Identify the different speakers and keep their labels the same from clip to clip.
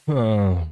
Speaker 1: Oh.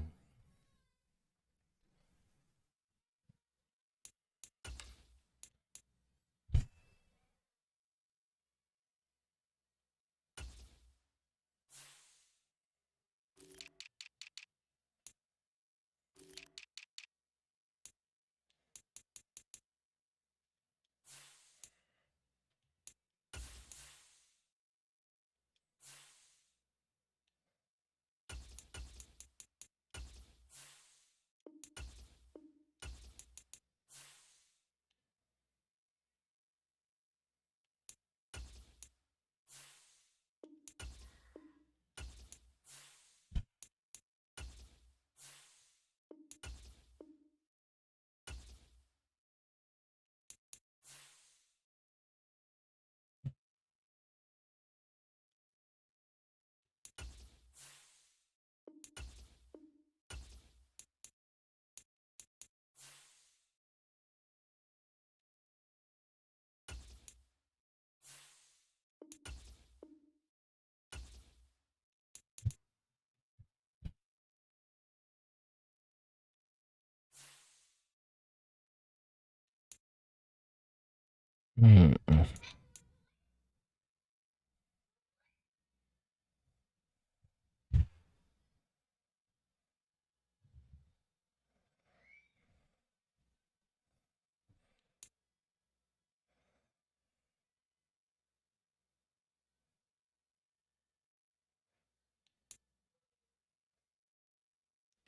Speaker 1: Mm.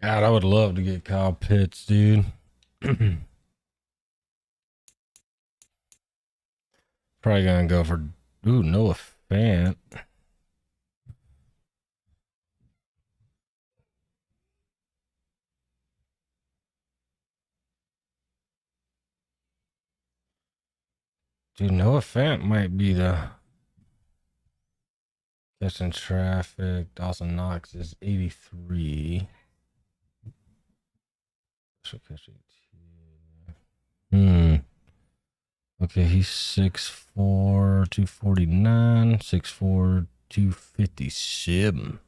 Speaker 1: God, I would love to get Kyle Pitts, dude. Probably gonna go for Noah Fant. Dude, Noah Fant might be the catching traffic. Dawson Knox is 83. Hmm. Okay, he's 6'4", 249, 6'4", 257.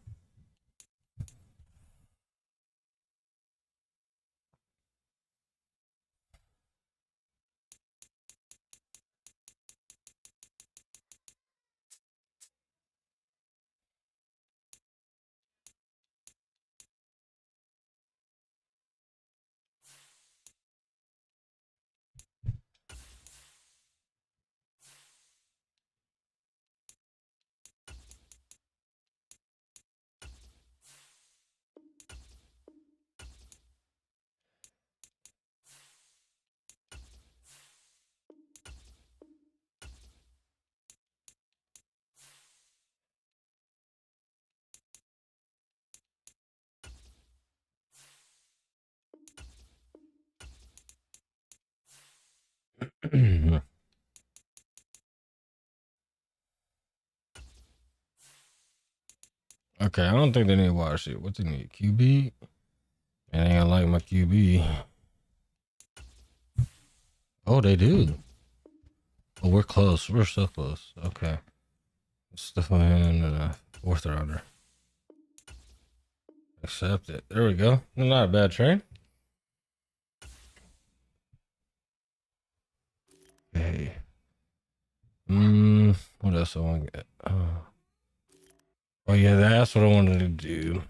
Speaker 1: Okay, I don't think they need to watch it. What they need? QB? And they ain't like my QB. Oh, they do. Oh, we're close. We're so close. Okay. Stefan, fourth rounder. Accept it. There we go. Not a bad trade. Okay. What else I want to get? Oh yeah, that's what I wanted to do.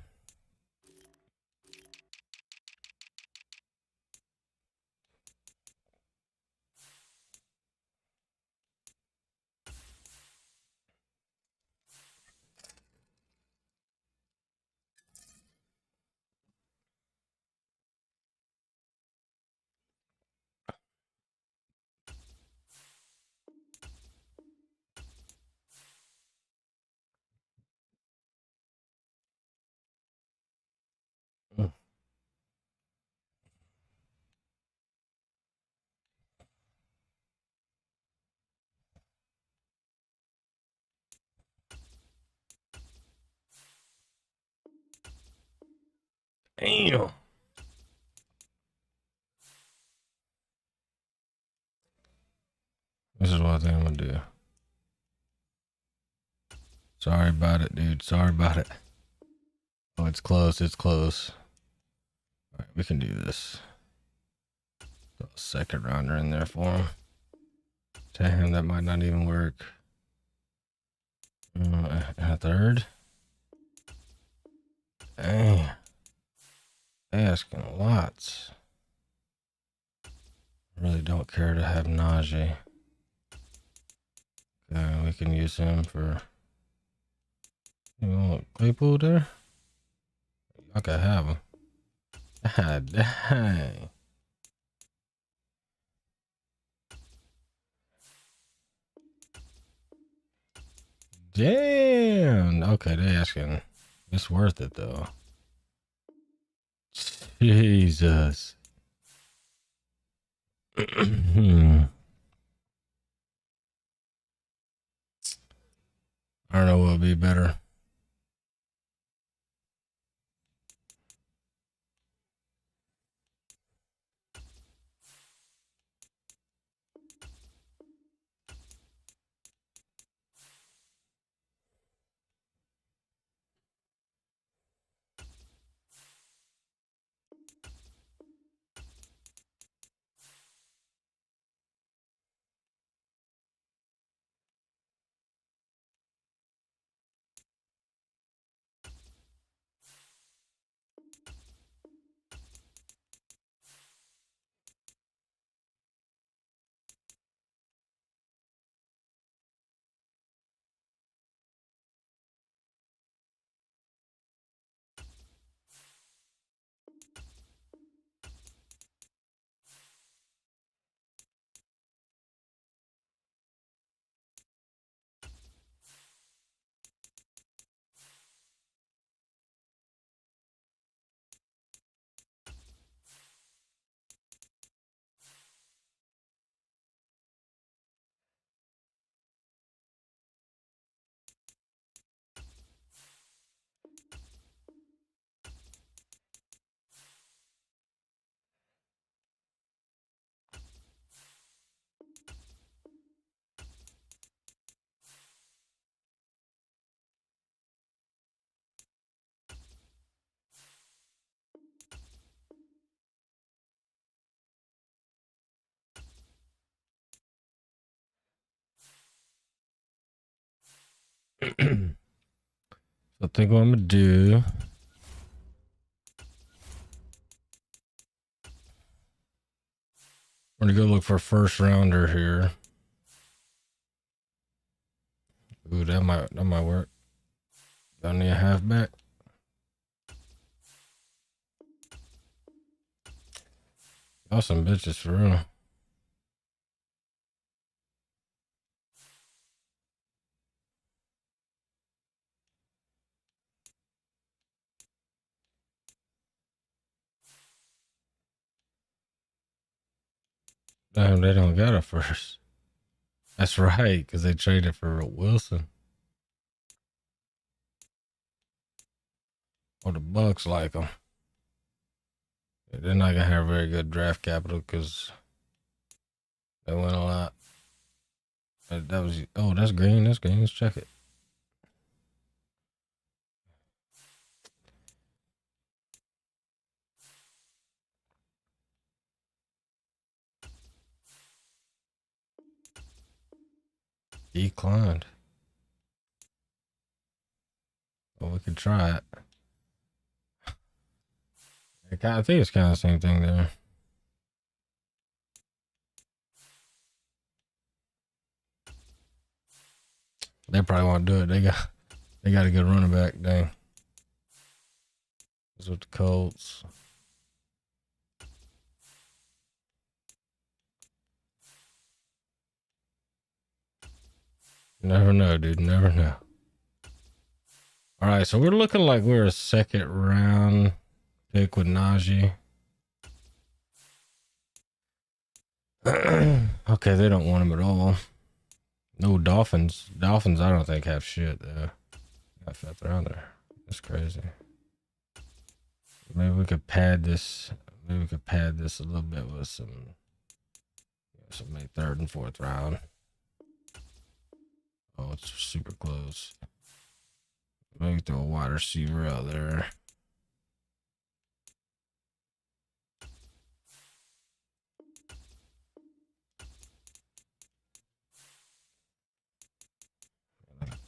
Speaker 1: Damn. This is what I think I'm gonna do. Sorry about it, dude. Sorry about it. Oh, it's close. It's close. All right, we can do this. Throw a second rounder in there for him. Damn, that might not even work. A third. Dang. They asking lots. Really don't care to have Najee. Okay, we can use him for. You want Claypool there? I could have him. God dang. Damn. Okay, they asking. It's worth it though. Jesus. I don't know what would be better. So I think what I'm gonna do. We're gonna go look for a first rounder here. Ooh, that might work. Y'all need a halfback. Y'all some bitches for real. Damn, they don't got a first. That's right, because they traded for Wilson. Or the Bucks like them. They're not gonna have very good draft capital because they went a lot. That was that's green. That's green. Let's check it. Declined. Well, we could try it. I think it's kind of the same thing there. They probably won't do it. They got a good running back. Dang. This with the Colts. Never know, dude. Never know. All right, so we're looking like we're a second round pick with Najee. Okay, they don't want him at all. No, Dolphins. Dolphins, I don't think have shit though. Got fifth rounder. That's crazy. Maybe we could pad this. Maybe we could pad this a little bit with some third and fourth round. Oh, it's super close. Maybe throw a wide receiver out there.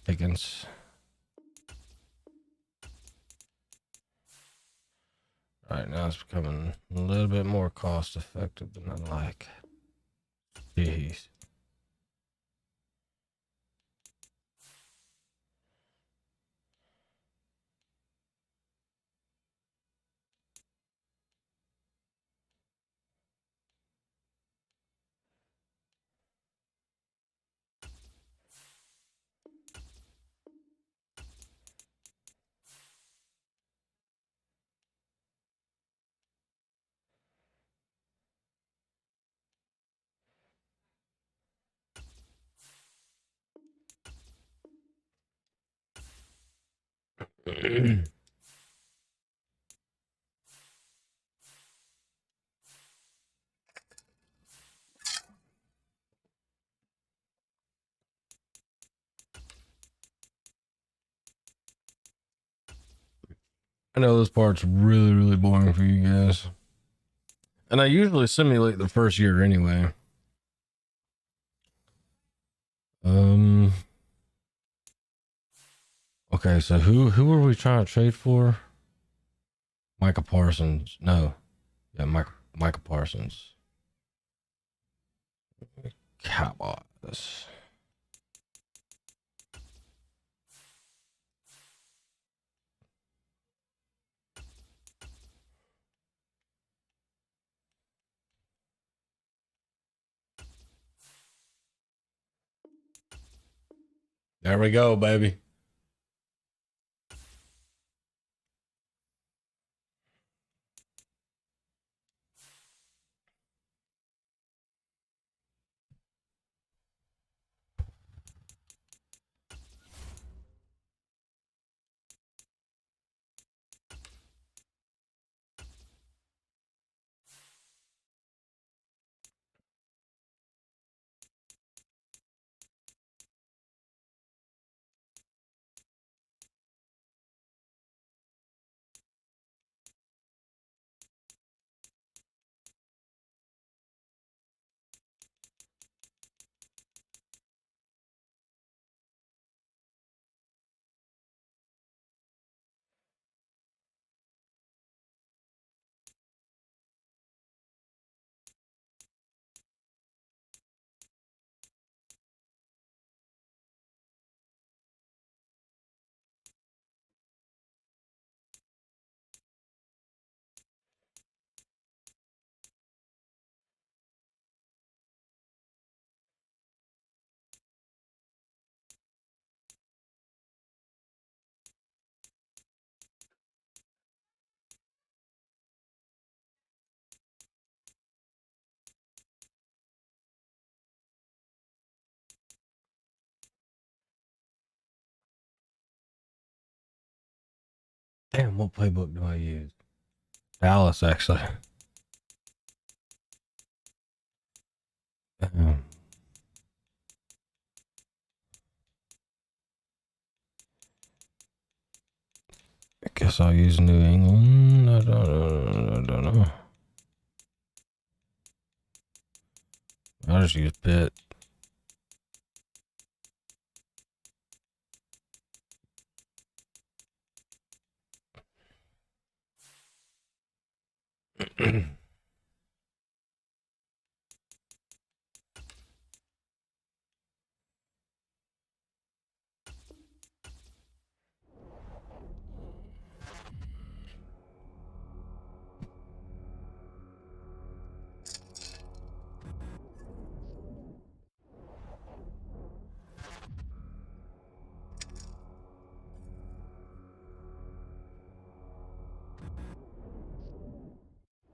Speaker 1: Pickens. Right now it's becoming a little bit more cost effective than I like. Jeez. I know this part's really, really boring for you guys. And I usually simulate the first year anyway. Okay, so who were we trying to trade for? Micah Parsons. No. Yeah, Micah Parsons. Cowboys. There we go, baby. Damn, what playbook do I use? Dallas, actually. Damn. I guess I'll use New England. I don't know. I'll just use Pitt.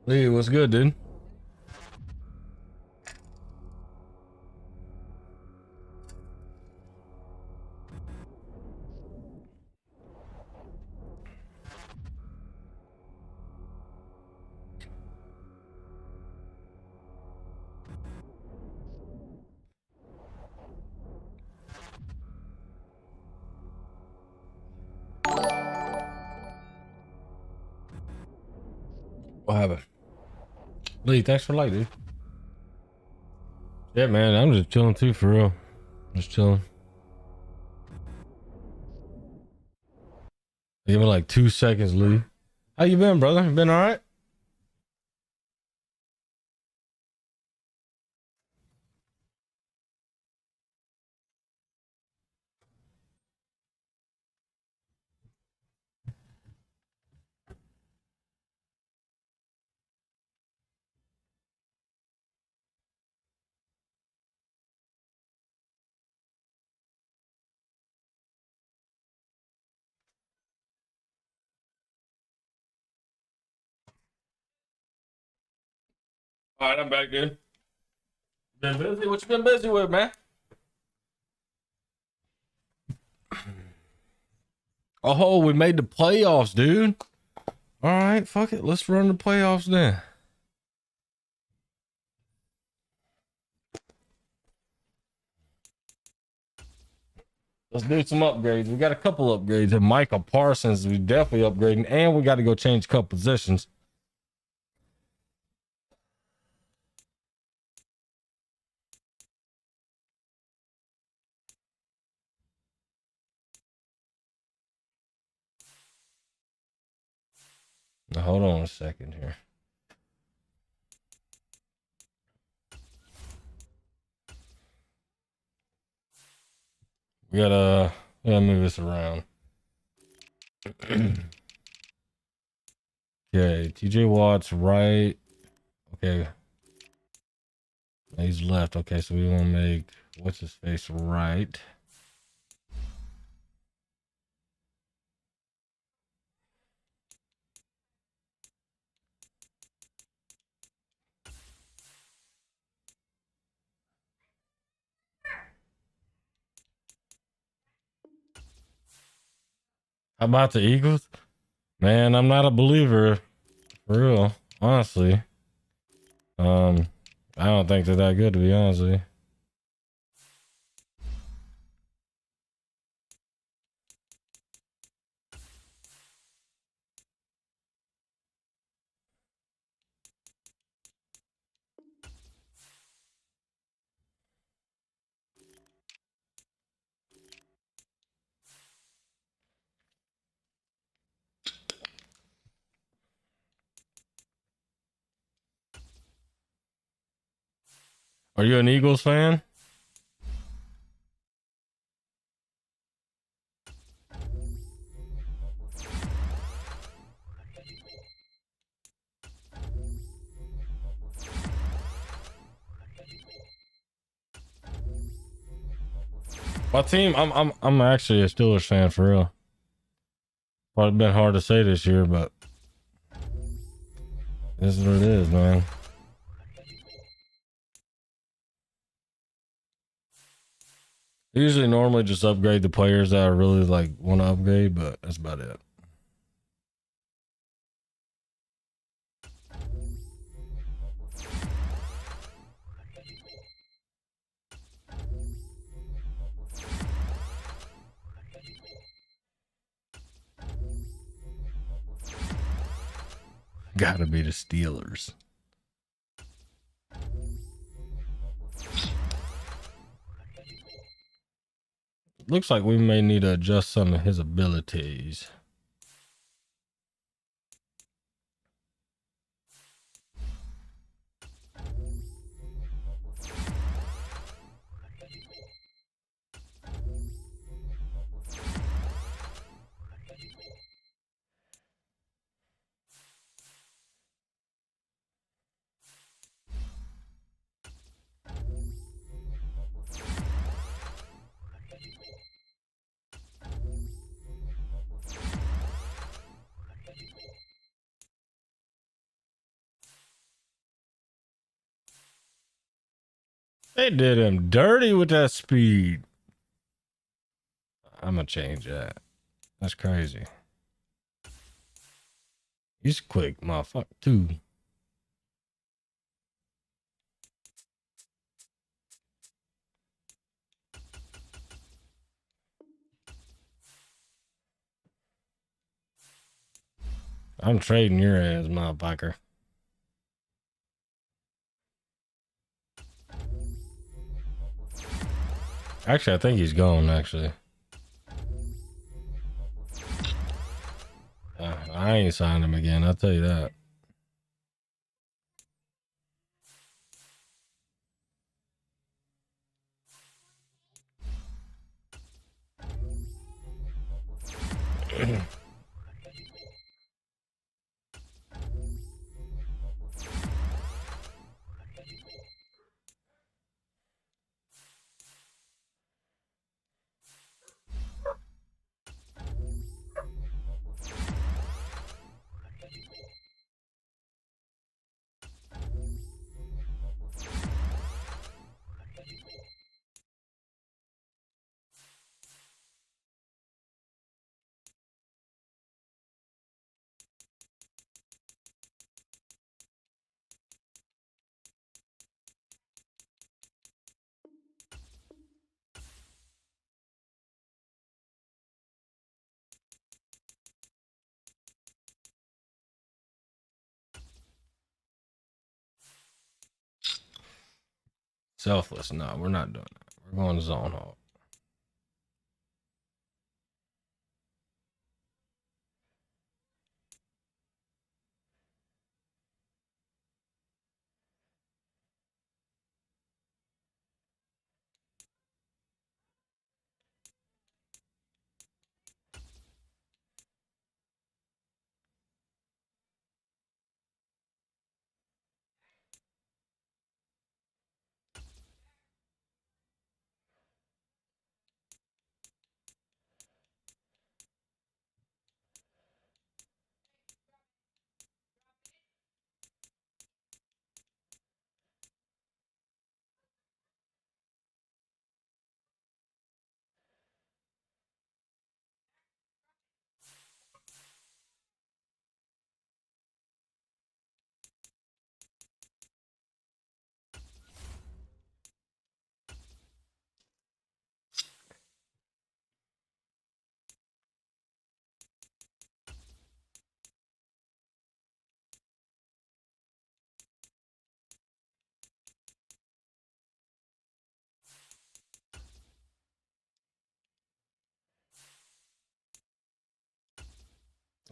Speaker 1: Lee, what's good, dude? What happened? Lee, thanks for light, dude. Yeah, man, I'm just chilling too, for real. Just chilling. Give me like 2 seconds, Lee. How you been, brother? You been all right? All right, I'm back, dude. Been busy? What you been busy with, man? Oh, we made the playoffs, dude. All right, fuck it. Let's run the playoffs then. Let's do some upgrades. We got a couple upgrades. And Michael Parsons, we definitely upgrading. And we got to go change a couple positions. Now, hold on a second here. We gotta move this around. Okay, TJ Watt's right. Okay. He's left. Okay, so we want to make what's his face right. How about the Eagles? Man, I'm not a believer. For real. Honestly. I don't think they're that good, to be honest with you. Are you an Eagles fan? My team, I'm actually a Steelers fan for real. Probably been hard to say this year, but this is what it is, man. Usually normally just upgrade the players that I really like want to upgrade, but that's about it. Gotta be the Steelers. Looks like we may need to adjust some of his abilities. They did him dirty with that speed. I'm gonna change that. That's crazy. He's quick, motherfucker, too. I'm trading your ass, motherfucker. Actually, I think he's gone, actually. I ain't signed him again, I'll tell you that. Selfless, no, we're not doing that. We're going to zone hog.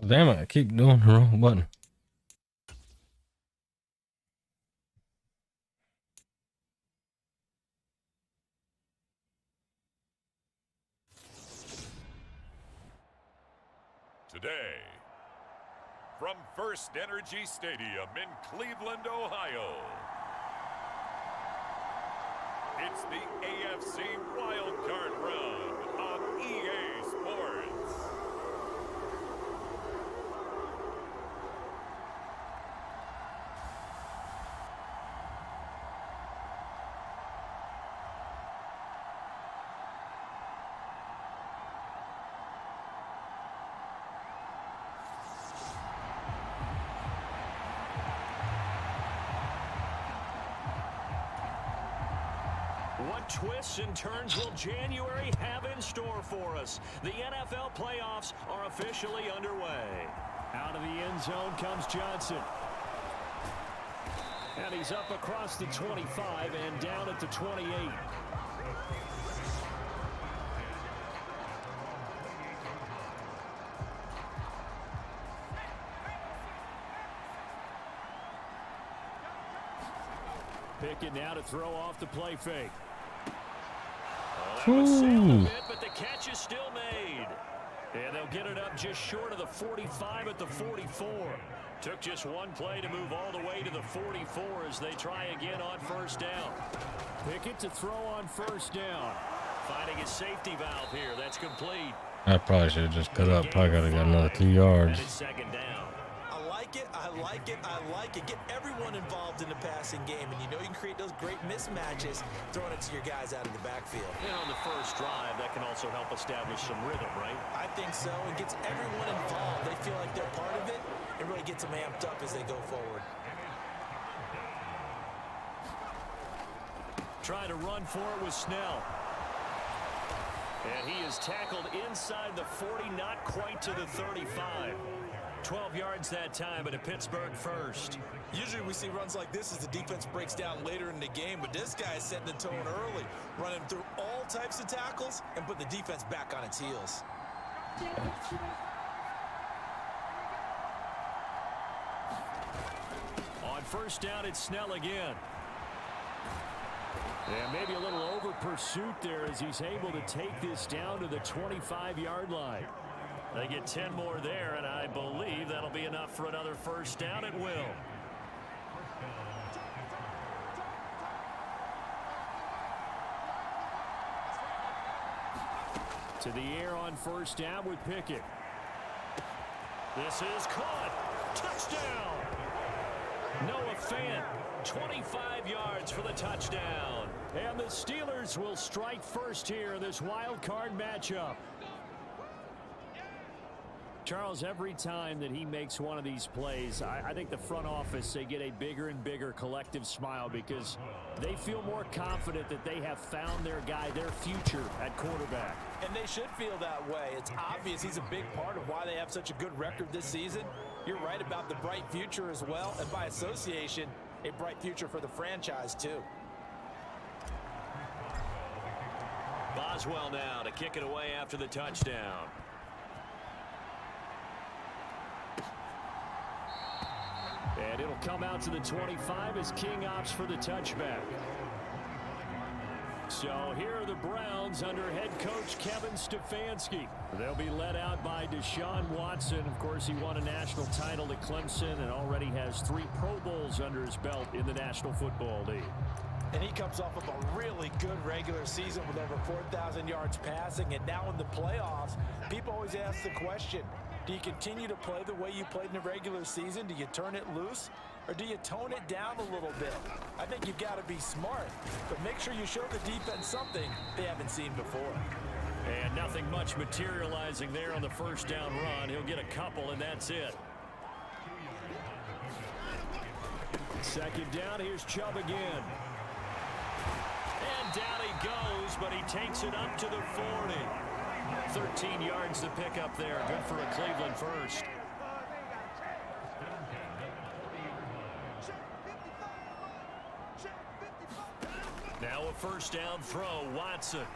Speaker 1: Damn it, I keep doing the wrong button.
Speaker 2: Today, from First Energy Stadium in Cleveland, Ohio, it's the AFC Wildcard Round on EA Sports.
Speaker 3: What twists and turns will January have in store for us? The NFL playoffs are officially underway. Out of the end zone comes Johnson. And he's up across the 25 and down at the 28. Pickett now to throw off the play fake. That was sailed a bit, but the catch is still made. And they'll get it up just short of the 45 at the 44. Took just one play to move all the way to the 44 as they try again on first down. Pickett to throw on first down. Finding his safety valve here. That's complete.
Speaker 1: I probably should have just cut up. Probably could have got another 2 yards.
Speaker 3: Second down.
Speaker 4: I like it. Get everyone involved in the passing game, and you know you can create those great mismatches throwing it to your guys out of the backfield.
Speaker 3: And on the first drive, that can also help establish some rhythm, right?
Speaker 4: I think so. It gets everyone involved. They feel like they're part of it. It really gets them amped up as they go forward.
Speaker 3: Trying to run for it with Snell. And he is tackled inside the 40, not quite to the 35. 12 yards that time, but a Pittsburgh first.
Speaker 4: Usually we see runs like this as the defense breaks down later in the game, but this guy is setting the tone early, running through all types of tackles and put the defense back on its heels.
Speaker 3: On first down, it's Snell again. And maybe a little over pursuit there as he's able to take this down to the 25-yard line. They get 10 more there, and I believe that'll be enough for another first down. It will. To the air on first down with Pickett. This is caught. Touchdown. Noah Fant, 25 yards for the touchdown. And the Steelers will strike first here in this wild card matchup. Charles, every time that he makes one of these plays, I think the front office, they get a bigger and bigger collective smile because they feel more confident that they have found their guy, their future at quarterback.
Speaker 4: And they should feel that way. It's obvious he's a big part of why they have such a good record this season. You're right about the bright future as well, and by association, a bright future for the franchise too.
Speaker 3: Boswell now to kick it away after the touchdown. And it'll come out to the 25 as King opts for the touchback. So here are the Browns under head coach Kevin Stefanski. They'll be led out by Deshaun Watson. Of course, he won a national title at Clemson and already has 3 Pro Bowls under his belt in the National Football League.
Speaker 4: And he comes off of a really good regular season with over 4,000 yards passing. And now in the playoffs, people always ask the question, do you continue to play the way you played in the regular season? Do you turn it loose? Or do you tone it down a little bit? I think you've got to be smart. But make sure you show the defense something they haven't seen before.
Speaker 3: And nothing much materializing there on the first down run. He'll get a couple, and that's it. Second down, here's Chubb again. And down he goes, but he takes it up to the 40. 13 yards to pick up there. Good for a Cleveland first. Now a first down throw, Watson.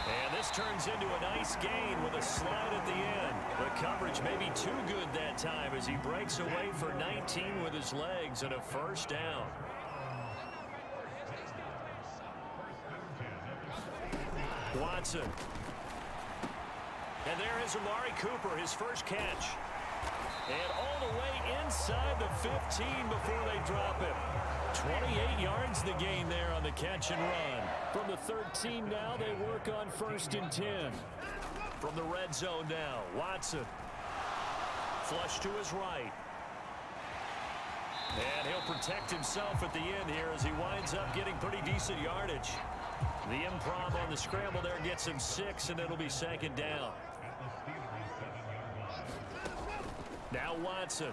Speaker 3: And this turns into a nice gain with a slide at the end. The coverage may be too good that time as he breaks away for 19 with his legs and a first down. Watson. And there is Amari Cooper, his first catch. And all the way inside the 15 before they drop him. 28 yards the gain there on the catch and run. From the 13 now, they work on first and 10. From the red zone now, Watson. Flush to his right. And he'll protect himself at the end here as he winds up getting pretty decent yardage. The improv on the scramble there gets him 6, and it'll be second down. Now Watson.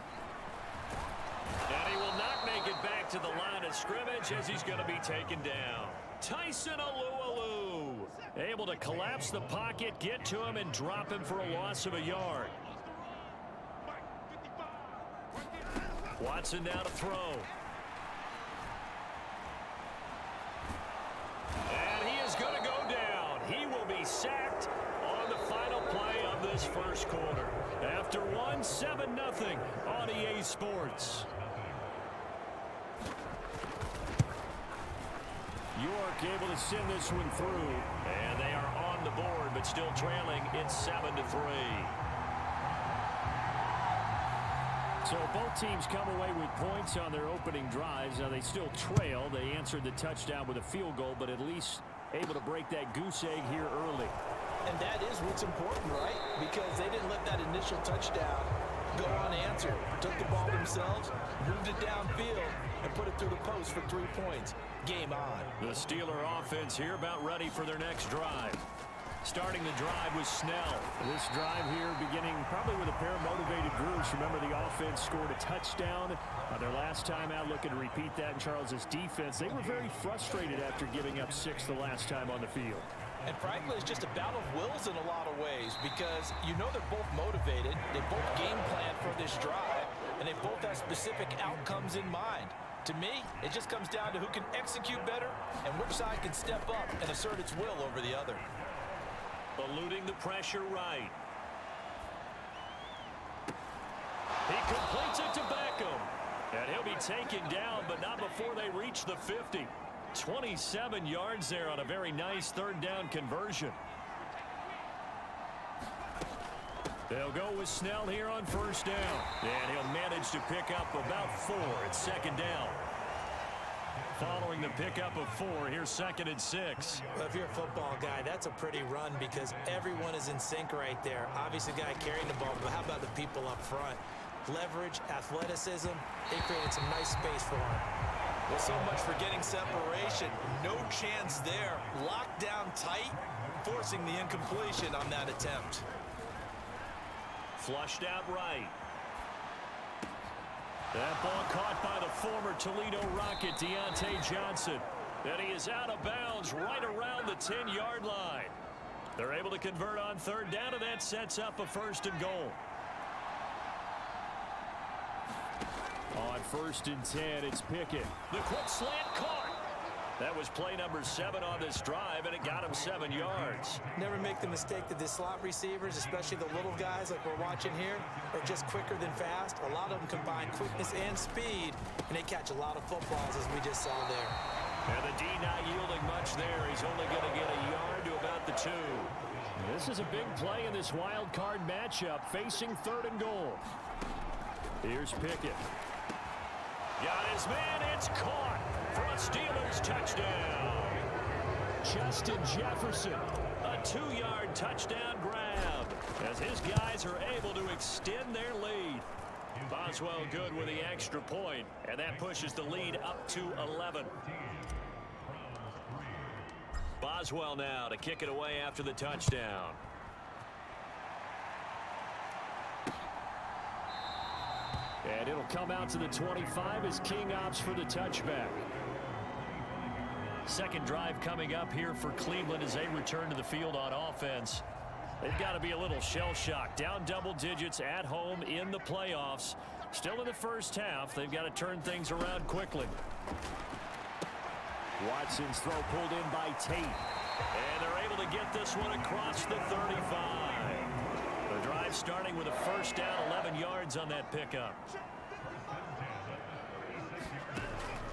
Speaker 3: And he will not make it back to the line of scrimmage as he's going to be taken down. Tyson Alualu able to collapse the pocket, get to him, and drop him for a loss of a yard. Watson now to throw. And he is going to go down. He will be sacked on the final play of this first quarter. After 7-0 on EA Sports. York able to send this one through. And they are on the board, but still trailing. It's 7-3. So both teams come away with points on their opening drives. Now they still trail. They answered the touchdown with a field goal, but at least able to break that goose egg here early.
Speaker 4: And that is what's important, right? Because they didn't let that initial touchdown go unanswered. Took the ball themselves, moved it downfield, and put it through the post for 3 points. Game on.
Speaker 3: The Steeler offense here about ready for their next drive. Starting the drive was Snell. This drive here beginning probably with a pair of motivated groups. Remember, the offense scored a touchdown their last time out. Looking to repeat that in Charles's defense. They were very frustrated after giving up 6 the last time on the field.
Speaker 4: And frankly, it's just a battle of wills in a lot of ways because you know they're both motivated. They both game plan for this drive, and they both have specific outcomes in mind. To me, it just comes down to who can execute better and which side can step up and assert its will over the other.
Speaker 3: Eluding the pressure right. He completes it to Beckham. And he'll be taken down, but not before they reach the 50. 27 yards there on a very nice third down conversion. They'll go with Snell here on first down. And he'll manage to pick up about 4 at second down. Following the pickup of 4, here's 2nd and 6.
Speaker 4: Well, if you're a football guy, that's a pretty run because everyone is in sync right there. Obviously, the guy carrying the ball, but how about the people up front? Leverage, athleticism, they created some nice space for him. Well, so much for getting separation. No chance there. Locked down tight, forcing the incompletion on that attempt.
Speaker 3: Flushed out right. That ball caught by the former Toledo Rocket, Deontay Johnson. And he is out of bounds right around the 10-yard line. They're able to convert on third down, and that sets up a 1st and goal. On 1st and 10, it's Pickett. The quick slant caught. That was play number 7 on this drive, and it got him 7 yards.
Speaker 4: Never make the mistake that the slot receivers, especially the little guys like we're watching here, are just quicker than fast. A lot of them combine quickness and speed, and they catch a lot of footballs, as we just saw there.
Speaker 3: And the D not yielding much there. He's only going to get a yard to about the 2. This is a big play in this wild card matchup, facing 3rd and goal. Here's Pickett. Got his man, it's caught for a Steelers touchdown. Justin Jefferson, a 2-yard touchdown grab as his guys are able to extend their lead. Boswell good with the extra point, and that pushes the lead up to 11. Boswell now to kick it away after the touchdown. And it'll come out to the 25 as King opts for the touchback. Second drive coming up here for Cleveland as they return to the field on offense. They've got to be a little shell-shocked. Down double digits at home in the playoffs. Still in the first half. They've got to turn things around quickly. Watson's throw pulled in by Tate. And they're able to get this one across the 35. The drive starting with a first down, 11 yards on that pickup.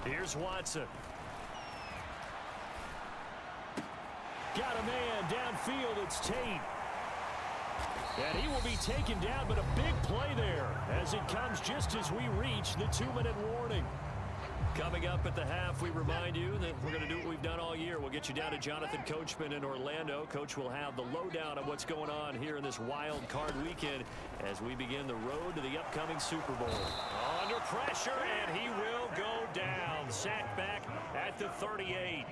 Speaker 3: Here's Watson. Got a man downfield. It's Tate. And he will be taken down, but a big play there as it comes just as we reach the 2-minute warning. Coming up at the half, we remind you that we're going to do what we've done all year. We'll get you down to Jonathan Coachman in Orlando. Coach will have the lowdown on what's going on here in this wild card weekend as we begin the road to the upcoming Super Bowl. Under pressure, and he will go down. Sacked back at the 38.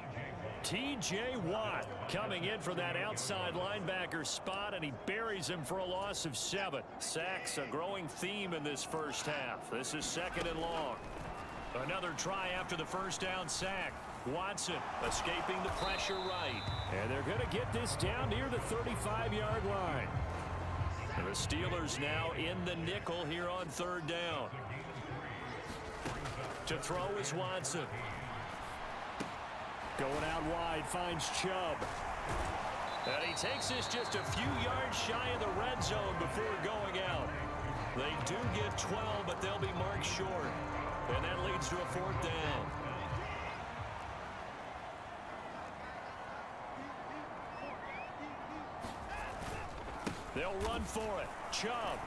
Speaker 3: T.J. Watt coming in for that outside linebacker spot, and he buries him for a loss of 7. Sacks, a growing theme in this first half. This is 2nd and long. Another try after the first down sack. Watson escaping the pressure right. And they're going to get this down near the 35-yard line. And the Steelers now in the nickel here on 3rd down. To throw is Watson. Going out wide, finds Chubb. And he takes this just a few yards shy of the red zone before going out. They do get 12, but they'll be marked short. And that leads to a 4th down. They'll run for it. Chubb.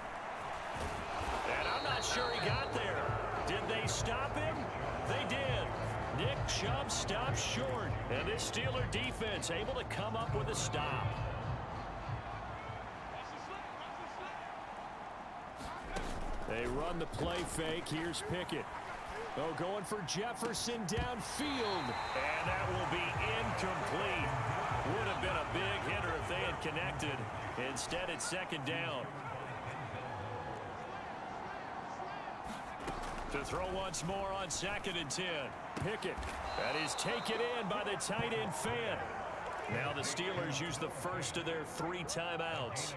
Speaker 3: And I'm not sure he got there. Did they stop him? They did. Nick Chubb stopped short. And this Steeler defense able to come up with a stop. They run the play fake. Here's Pickett. Oh, going for Jefferson downfield. And that will be incomplete. Would have been a big hitter if they had connected. Instead, it's 2nd down. To throw once more on 2nd and 10. Pickett. That is taken in by the tight end Fant. Now the Steelers use the first of their 3 timeouts,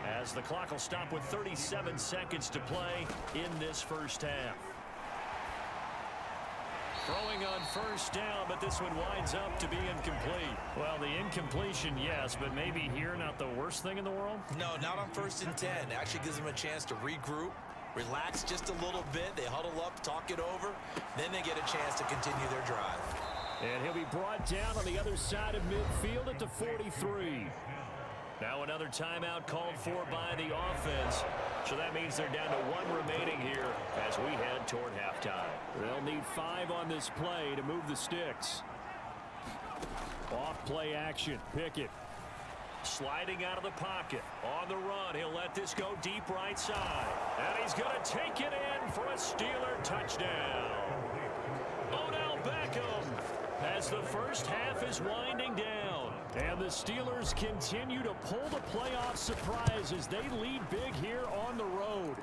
Speaker 3: as the clock will stop with 37 seconds to play in this first half. Throwing on first down, but this one winds up to be incomplete. Well, the incompletion, yes, but maybe here not the worst thing in the world?
Speaker 4: No, not on 1st and 10. Actually gives them a chance to regroup, relax just a little bit. They huddle up, talk it over. Then they get a chance to continue their drive.
Speaker 3: And he'll be brought down on the other side of midfield at the 43. Now another timeout called for by the offense. So that means they're down to 1 remaining here as we head toward halftime. They'll need 5 on this play to move the sticks. Off play action. Pickett sliding out of the pocket. On the run, he'll let this go deep right side. And he's going to take it in for a Steeler touchdown. Odell Beckham as the first half is winding down. And the Steelers continue to pull the playoff surprise as they lead big here on the road.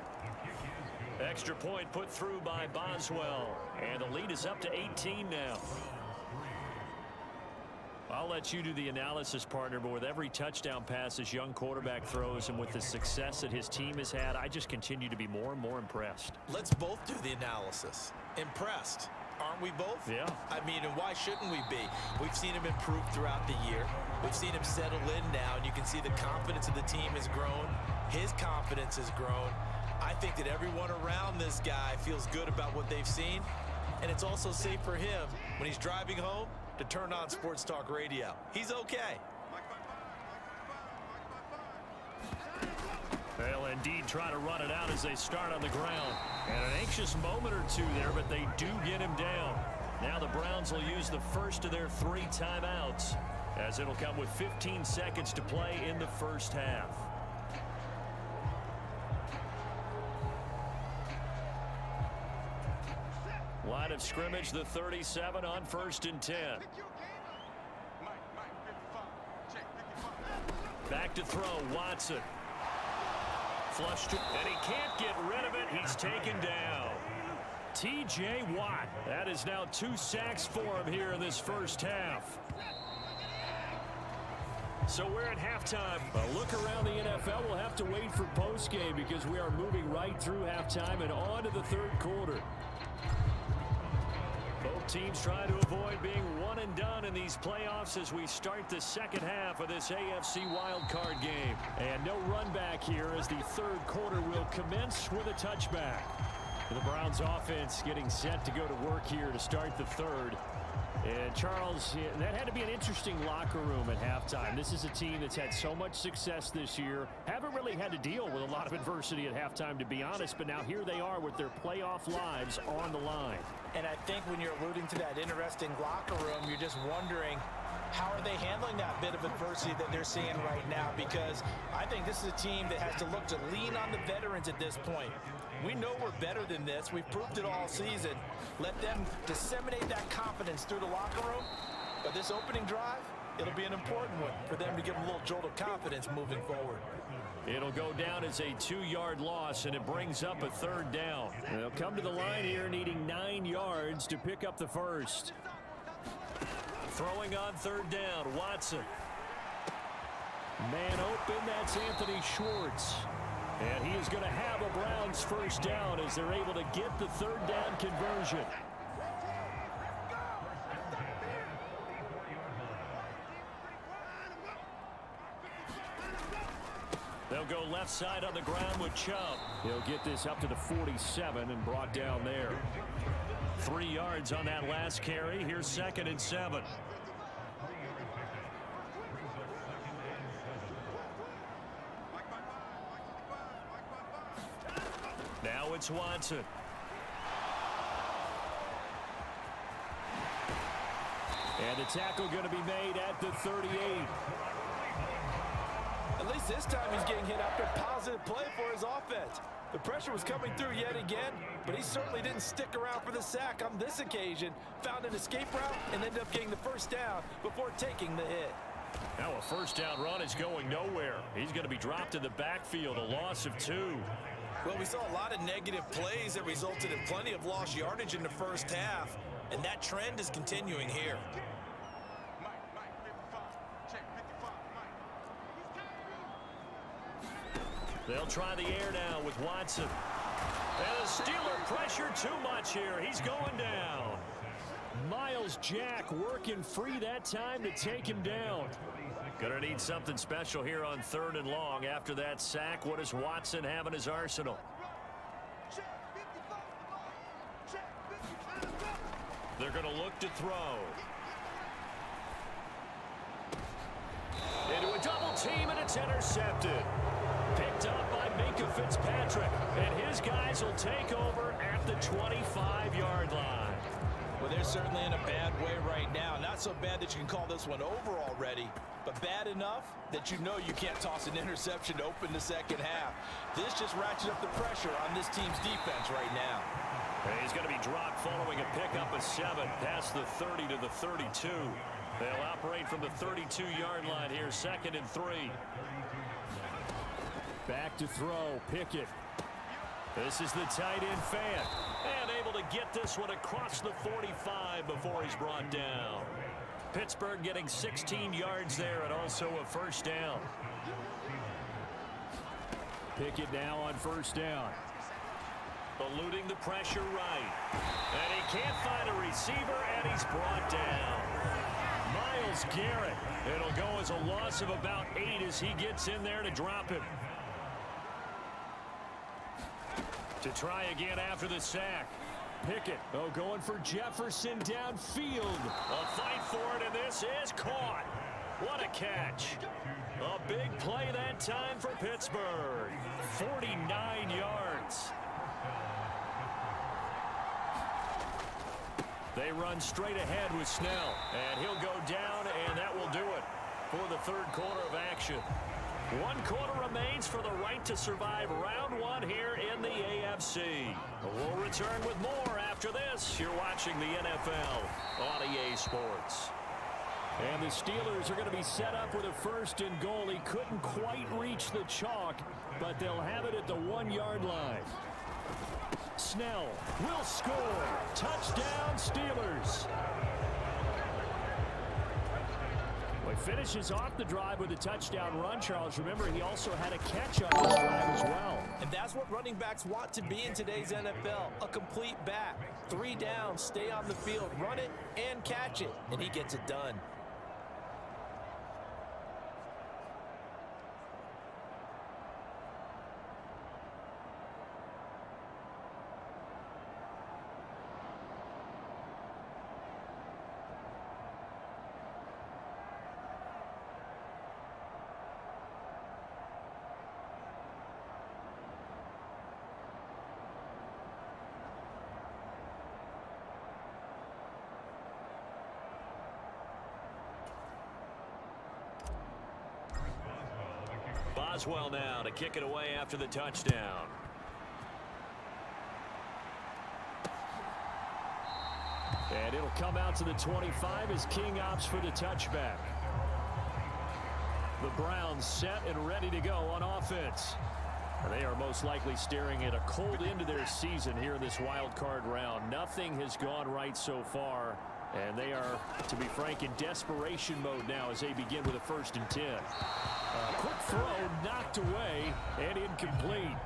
Speaker 3: Extra point put through by Boswell. And the lead is up to 18 now. I'll let you do the analysis, partner, but with every touchdown pass this young quarterback throws and with the success that his team has had, I just continue to be more and more impressed.
Speaker 4: Let's both do the analysis. Impressed. Aren't we both?
Speaker 3: Yeah.
Speaker 4: I mean, and why shouldn't we be? We've seen him improve throughout the year. We've seen him settle in now, and you can see the confidence of the team has grown. His confidence has grown. I think that everyone around this guy feels good about what they've seen, and it's also safe for him when he's driving home to turn on Sports Talk Radio. He's okay.
Speaker 3: They'll indeed try to run it out as they start on the ground. And an anxious moment or two there, but they do get him down. Now the Browns will use the first of their 3 timeouts, as it'll come with 15 seconds to play in the first half. Line of scrimmage, the 37 on 1st and 10. Back to throw, Watson. Flushed it, and he can't get rid of it. He's taken down. T.J. Watt. That is now 2 sacks for him here in this first half. So we're at halftime. A look around the NFL. We'll have to wait for postgame because we are moving right through halftime and on to the 3rd quarter. Both teams trying to avoid being one and done in these playoffs as we start the second half of this AFC wildcard game. And no run back here as the 3rd quarter will commence with a touchback. The Browns offense getting set to go to work here to start the 3rd. And Charles, that had to be an interesting locker room at halftime. This is a team that's had so much success this year. Haven't really had to deal with a lot of adversity at halftime, to be honest. But now here they are with their playoff lives on the line.
Speaker 4: And I think when you're alluding to that interesting locker room, you're just wondering, how are they handling that bit of adversity that they're seeing right now? Because I think this is a team that has to look to lean on the veterans at this point. We know we're better than this. We've proved it all season. Let them disseminate that confidence through the locker room. But this opening drive, it'll be an important one for them to give them a little jolt of confidence moving forward.
Speaker 3: It'll go down as a 2-yard loss, and it brings up a 3rd down. They'll come to the line here needing 9 yards to pick up the first. Throwing on 3rd down, Watson. Man open, that's Anthony Schwartz. And he is going to have a Browns first down as they're able to get the 3rd down conversion. They'll go left side on the ground with Chubb. He'll get this up to the 47 and brought down there. 3 yards on that last carry. Here's 2nd and 7. Now it's Watson. And the tackle going to be made at the 38.
Speaker 4: At least this time he's getting hit after a positive play for his offense. The pressure was coming through yet again, but he certainly didn't stick around for the sack on this occasion. Found an escape route and ended up getting the first down before taking the hit.
Speaker 3: Now a first down run is going nowhere. He's going to be dropped in the backfield, a loss of 2.
Speaker 4: Well, we saw a lot of negative plays that resulted in plenty of lost yardage in the first half, and that trend is continuing here.
Speaker 3: They'll try the air now with Watson. And the Steeler pressure too much here. He's going down. Miles Jack working free that time to take him down. Gonna need something special here on 3rd and long. After that sack, what does Watson have in his arsenal? They're going to look to throw. Into a double team, and it's intercepted. Picked up by Minkah Fitzpatrick, and his guys will take over at the 25-yard line.
Speaker 4: Well, they're certainly in a bad way right now. Not so bad that you can call this one over already, but bad enough that you know you can't toss an interception to open the second half. This just ratchets up the pressure on this team's defense right now.
Speaker 3: He's going to be dropped following a pickup of 7 past the 30 to the 32. They'll operate from the 32-yard line here, 2nd and 3. Back to throw, Pickett. This is the tight end Fant. And able to get this one across the 45 before he's brought down. Pittsburgh getting 16 yards there and also a first down. Pickett now on first down. Eluding the pressure right. And he can't find a receiver, and he's brought down. Myles Garrett. It'll go as a loss of about 8 as he gets in there to drop him. To try again after the sack. Pickett, going for Jefferson downfield. A fight for it, and this is caught. What a catch. A big play that time for Pittsburgh. 49 yards. They run straight ahead with Snell, and he'll go down, and that will do it for the 3rd quarter of action. 1 quarter remains for the right to survive round 1 here in the AFC. We'll return with more after this. You're watching the NFL on EA Sports. And the Steelers are going to be set up with a 1st and goal. He couldn't quite reach the chalk, but they'll have it at the 1-yard line. Snell will score. Touchdown, Steelers. Well, he finishes off the drive with a touchdown run, Charles. Remember, he also had a catch on this drive as well.
Speaker 4: And that's what running backs want to be in today's NFL, a complete back. 3 down, stay on the field, run it, and catch it. And he gets it done.
Speaker 3: Boswell now to kick it away after the touchdown. And it'll come out to the 25 as King opts for the touchback. The Browns set and ready to go on offense. And they are most likely staring at a cold end to their season here in this wild card round. Nothing has gone right so far. And they are, to be frank, in desperation mode now as they begin with a 1st and 10. Quick throw knocked away and incomplete.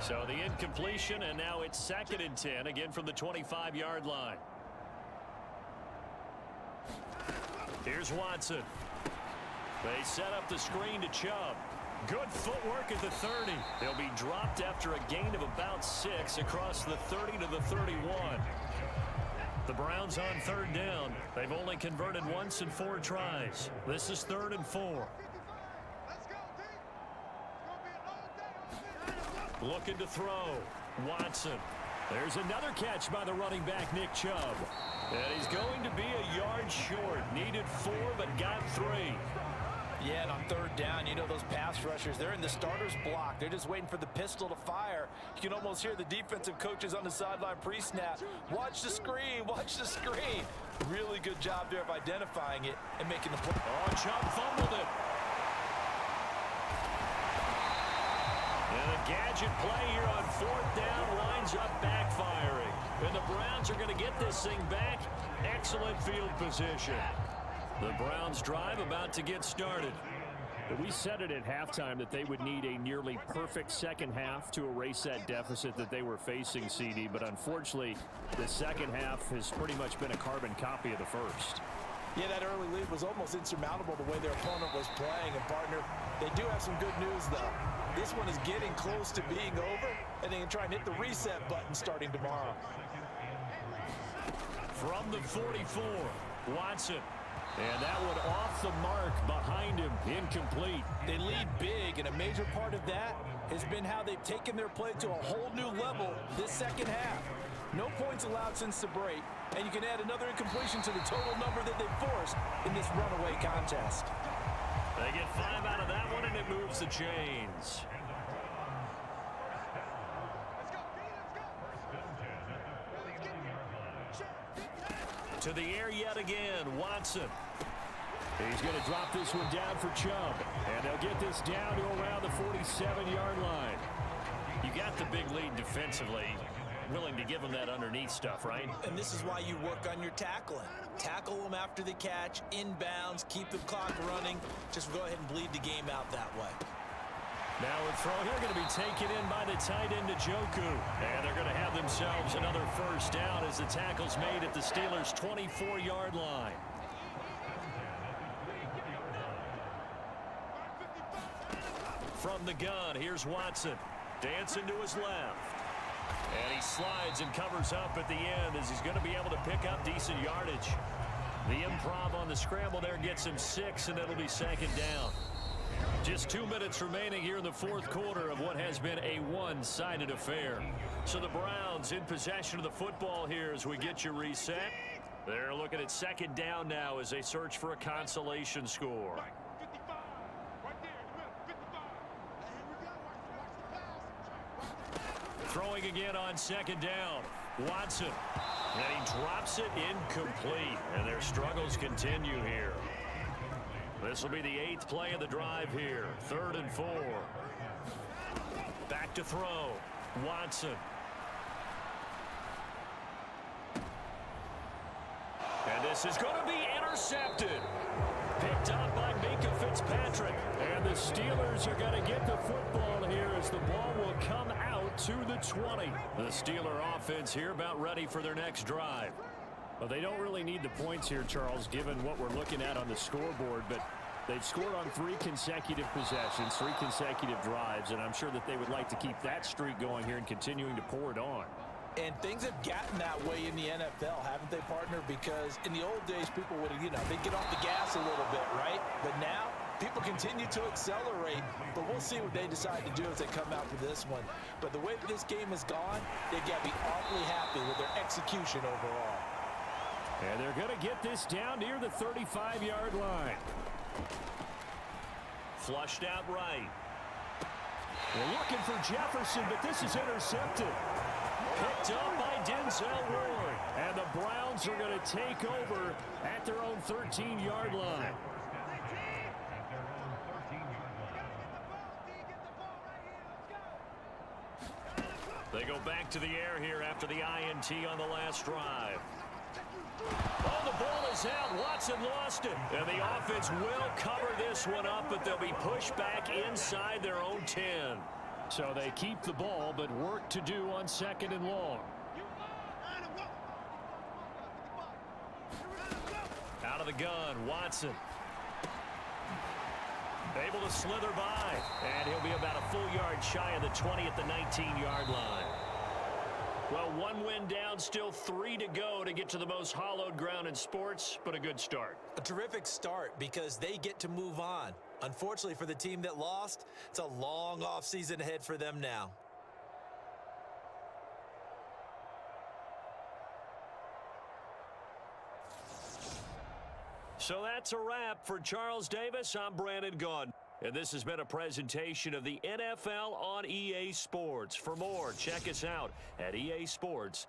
Speaker 3: So the incompletion, and now it's 2nd and 10, again from the 25-yard line. Here's Watson. They set up the screen to Chubb. Good footwork at the 30. They'll be dropped after a gain of about 6 across the 30 to the 31. The Browns on 3rd down. They've only converted once in 4 tries. This is 3rd and 4. Looking to throw. Watson. There's another catch by the running back, Nick Chubb. And he's going to be a yard short. Needed 4, but got 3. Yeah, and on 3rd down, you know those pass rushers, they're in the starter's block. They're just waiting for the pistol to fire. You can almost hear the defensive coaches on the sideline pre-snap. Watch the screen, watch the screen. Really good job there of identifying it and making the play. Oh, Chubb fumbled it. And a gadget play here on 4th down winds up backfiring. And the Browns are going to get this thing back. Excellent field position. The Browns drive about to get started. We said it at halftime that they would need a nearly perfect second half to erase that deficit that they were facing, CD. But unfortunately, the second half has pretty much been a carbon copy of the first.
Speaker 4: Yeah, that early lead was almost insurmountable the way their opponent was playing. And, partner, they do have some good news, though. This one is getting close to being over, and they can try and hit the reset button starting tomorrow.
Speaker 3: From the 44, Watson. And that one off the mark behind him, incomplete.
Speaker 4: They lead big, and a major part of that has been how they've taken their play to a whole new level this second half. No points allowed since the break, and you can add another incompletion to the total number that they forced in this runaway contest.
Speaker 3: They get 5 out of that one, and it moves the chains. To the air yet again, Watson. He's going to drop this one down for Chubb. And they'll get this down to around the 47-yard line. You got the big lead defensively. Willing to give them that underneath stuff, right?
Speaker 4: And this is why you work on your tackling. Tackle them after the catch, inbounds, keep the clock running. Just go ahead and bleed the game out that way.
Speaker 3: Now a throw here going to be taken in by the tight end Njoku. And they're going to have themselves another first down as the tackle's made at the Steelers' 24-yard line. From the gun, here's Watson. Dancing to his left. And he slides and covers up at the end as he's going to be able to pick up decent yardage. The improv on the scramble there gets him 6, and it'll be second down. Just 2 minutes remaining here in the fourth quarter of what has been a one-sided affair. So the Browns in possession of the football here as we get you reset. They're looking at second down now as they search for a consolation score. Throwing again on second down. Watson. And he drops it incomplete. And their struggles continue here. This will be the 8th play of the drive here. 3rd and 4. Back to throw. Watson. And this is going to be intercepted. Picked up by Minkah Fitzpatrick. And the Steelers are going to get the football here as the ball will come out to the 20. The Steeler offense here about ready for their next drive. Well, they don't really need the points here, Charles, given what we're looking at on the scoreboard, but they've scored on 3 consecutive possessions, 3 consecutive drives, and I'm sure that they would like to keep that streak going here and continuing to pour it on.
Speaker 4: And things have gotten that way in the NFL, haven't they, partner? Because in the old days, people would, they'd get off the gas a little bit, right? But now, people continue to accelerate, but we'll see what they decide to do as they come out for this one. But the way that this game has gone, they've got to be awfully happy with their execution overall.
Speaker 3: And they're going to get this down near the 35-yard line. Flushed out right. They're looking for Jefferson, but this is intercepted. Picked up by Denzel Ward. And the Browns are going to take over at their own 13-yard line. They go back to the air here after the INT on the last drive. Oh, the ball is out. Watson lost it. And the offense will cover this one up, but they'll be pushed back inside their own 10. So they keep the ball, but work to do on 2nd and long. Out of the gun, Watson. Able to slither by. And he'll be about a full yard shy of the 20 at the 19-yard line. Well, 1 win down, still 3 to go to get to the most hallowed ground in sports, but a good start.
Speaker 4: A terrific start because they get to move on. Unfortunately for the team that lost, it's a long offseason ahead for them now.
Speaker 3: So that's a wrap for Charles Davis. I'm Brandon Gaudin. And this has been a presentation of the NFL on EA Sports. For more, check us out at EA Sports.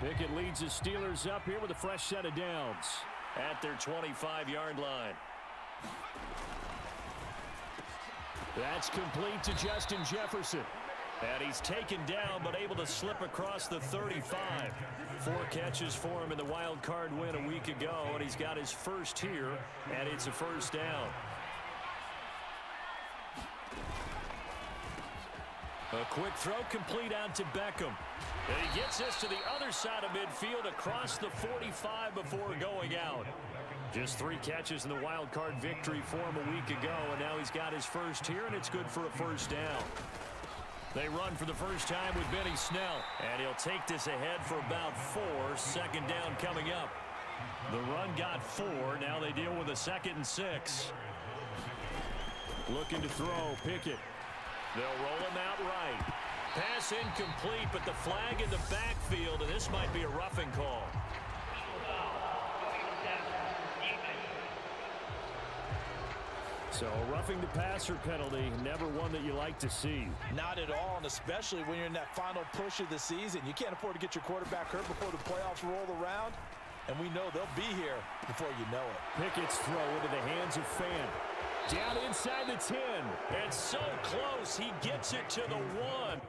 Speaker 3: Pickett leads the Steelers up here with a fresh set of downs at their 25-yard line. That's complete to Justin Jefferson. And he's taken down but able to slip across the 35. 4 catches for him in the wild card win a week ago, and he's got his first here, and it's a first down. A quick throw complete out to Beckham. And he gets this to the other side of midfield across the 45 before going out. Just 3 catches in the wild card victory for him a week ago, and now he's got his first here, and it's good for a first down. They run for the first time with Benny Snell, and he'll take this ahead for about 4. Second down coming up. The run got 4. Now they deal with a 2nd and 6. Looking to throw, Pickett. They'll roll him out right. Pass incomplete, but the flag in the backfield, and this might be a roughing call. So a roughing the passer penalty, never one that you like to see.
Speaker 4: Not at all, and especially when you're in that final push of the season. You can't afford to get your quarterback hurt before the playoffs roll around, and we know they'll be here before you know it.
Speaker 3: Pickett's throw into the hands of Fan. Down inside the 10, and so close, he gets it to the 1.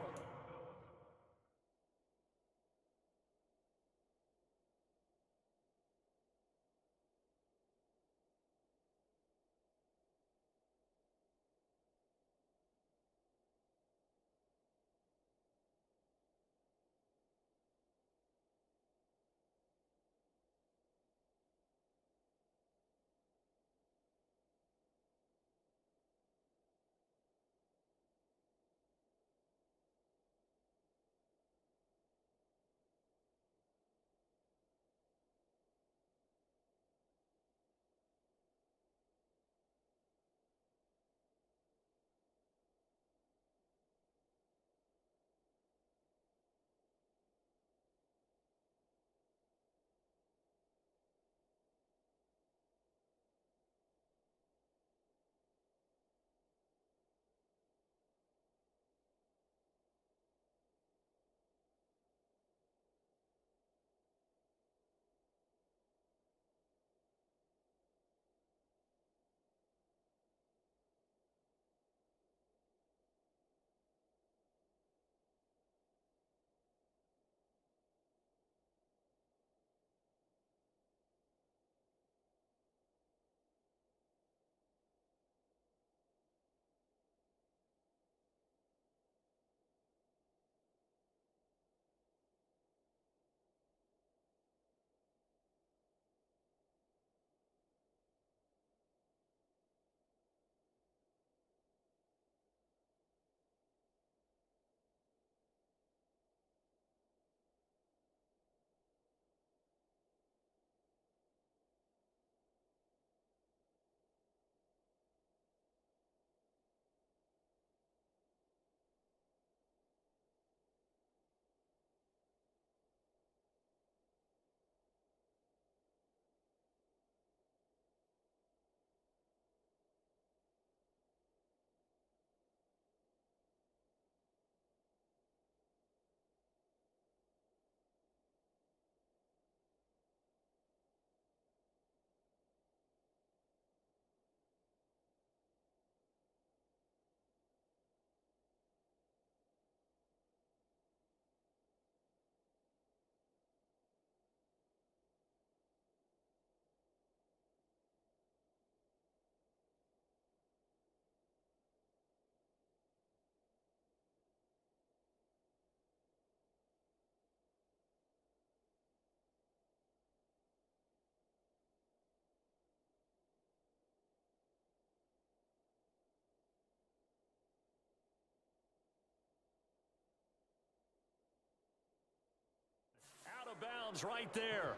Speaker 3: Bounds right there.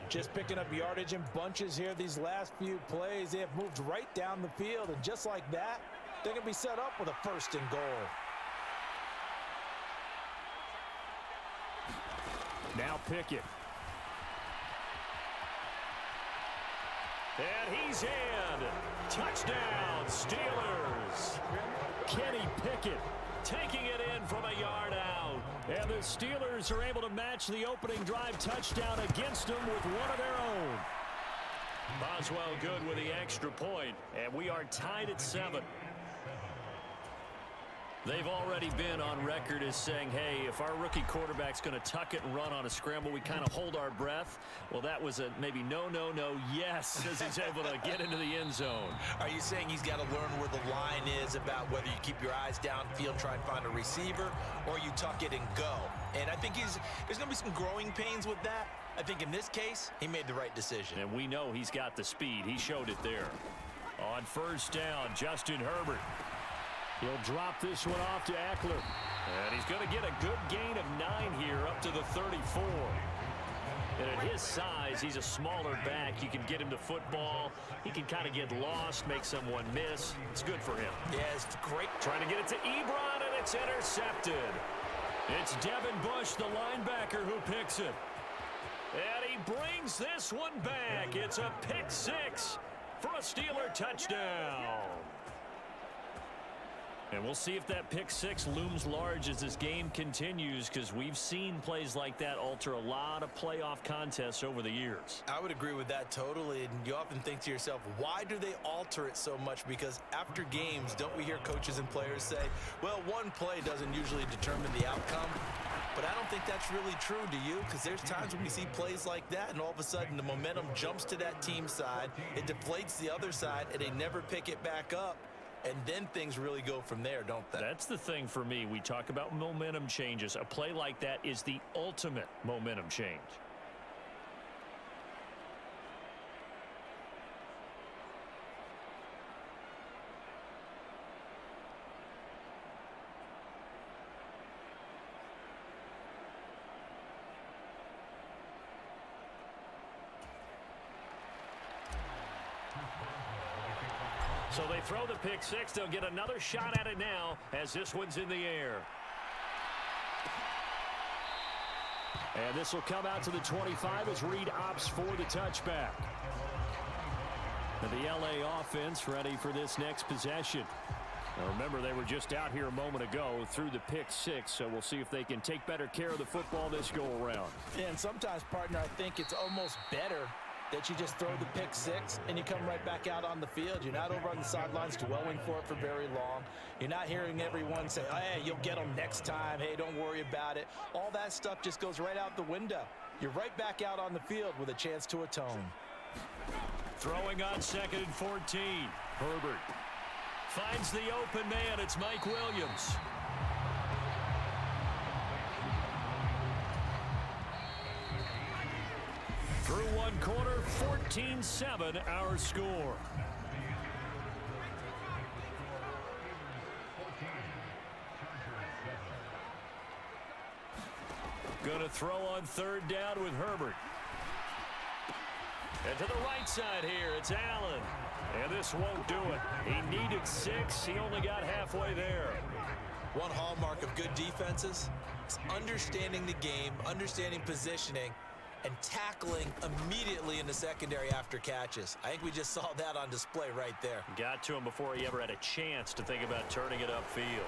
Speaker 4: Just picking up yardage in bunches here these last few plays. They have moved right down the field, and just like that, they're going to be set up with a 1st and goal.
Speaker 3: Now Pickett. And he's in. Touchdown, Steelers. Kenny Pickett taking it in from a yard out. And the Steelers are able to match the opening drive touchdown against them with one of their own. Boswell good with the extra point, and we are tied at 7. They've already been on record as saying, hey, if our rookie quarterback's going to tuck it and run on a scramble, we kind of hold our breath. Well, that was a maybe no, yes, as he's able to get into the end zone.
Speaker 4: Are you saying he's got to learn where the line is about whether you keep your eyes downfield, try and find a receiver, or you tuck it and go? And I think there's going to be some growing pains with that. I think in this case, he made the right decision.
Speaker 3: And we know he's got the speed. He showed it there. On first down, Justin Herbert. He'll drop this one off to Eckler. And he's going to get a good gain of 9 here up to the 34. And at his size, he's a smaller back. You can get him to football. He can kind of get lost, make someone miss. It's good for him.
Speaker 4: Yeah, it's great.
Speaker 3: Trying to get it to Ebron, and it's intercepted. It's Devin Bush, the linebacker, who picks it. And he brings this one back. It's a pick 6 for a Steeler touchdown. And we'll see if that pick 6 looms large as this game continues, because we've seen plays like that alter a lot of playoff contests over the years.
Speaker 4: I would agree with that totally, and you often think to yourself, why do they alter it so much? Because after games, don't we hear coaches and players say, well, one play doesn't usually determine the outcome? But I don't think that's really true, do you? Because there's times when we see plays like that, and all of a sudden the momentum jumps to that team side, it deflates the other side, and they never pick it back up. And then things really go from there, don't they?
Speaker 3: That's the thing for me. We talk about momentum changes. A play like that is the ultimate momentum change. So they throw the pick 6. They'll get another shot at it now as this one's in the air. And this will come out to the 25 as Reed opts for the touchback. And the LA offense ready for this next possession. Now remember, they were just out here a moment ago through the pick 6, so we'll see if they can take better care of the football this go around.
Speaker 4: Yeah, and sometimes, partner, I think it's almost better that you just throw the pick 6 and you come right back out on the field. You're not over on the sidelines dwelling for it for very long. You're not hearing everyone say, hey, you'll get them next time. Hey, don't worry about it. All that stuff just goes right out the window. You're right back out on the field with a chance to atone.
Speaker 3: Throwing on 2nd and 14. Herbert finds the open man. It's Mike Williams. Through one quarter, 14-7 our score. Gonna throw on 3rd down with Herbert. And to the right side here, it's Allen. And this won't do it. He needed 6. He only got halfway there.
Speaker 4: One hallmark of good defenses is understanding the game, understanding positioning, and tackling immediately in the secondary after catches. I think we just saw that on display right there.
Speaker 3: Got to him before he ever had a chance to think about turning it upfield.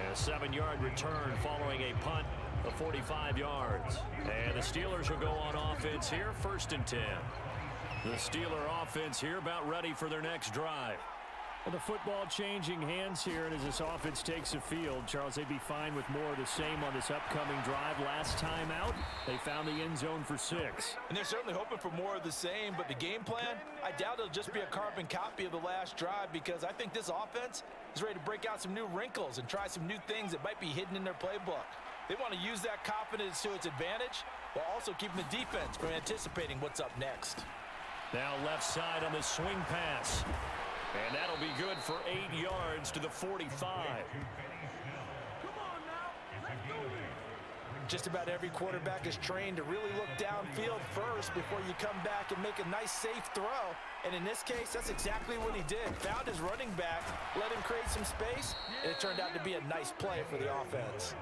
Speaker 3: And a 7-yard return following a punt of 45 yards. And the Steelers will go on offense here, 1st and 10. The Steeler offense here about ready for their next drive. Well, the football changing hands here, and as this offense takes the field, Charles, they'd be fine with more of the same on this upcoming drive. Last time out, they found the end zone for 6.
Speaker 4: And they're certainly hoping for more of the same, but the game plan, I doubt it'll just be a carbon copy of the last drive, because I think this offense is ready to break out some new wrinkles and try some new things that might be hidden in their playbook. They want to use that confidence to its advantage while also keeping the defense from anticipating what's up next.
Speaker 3: Now left side on the swing pass. And that'll be good for 8 yards to the 45.
Speaker 4: Just about every quarterback is trained to really look downfield first before you come back and make a nice, safe throw. And in this case, that's exactly what he did. Found his running back, let him create some space, and it turned out to be a nice play for the offense.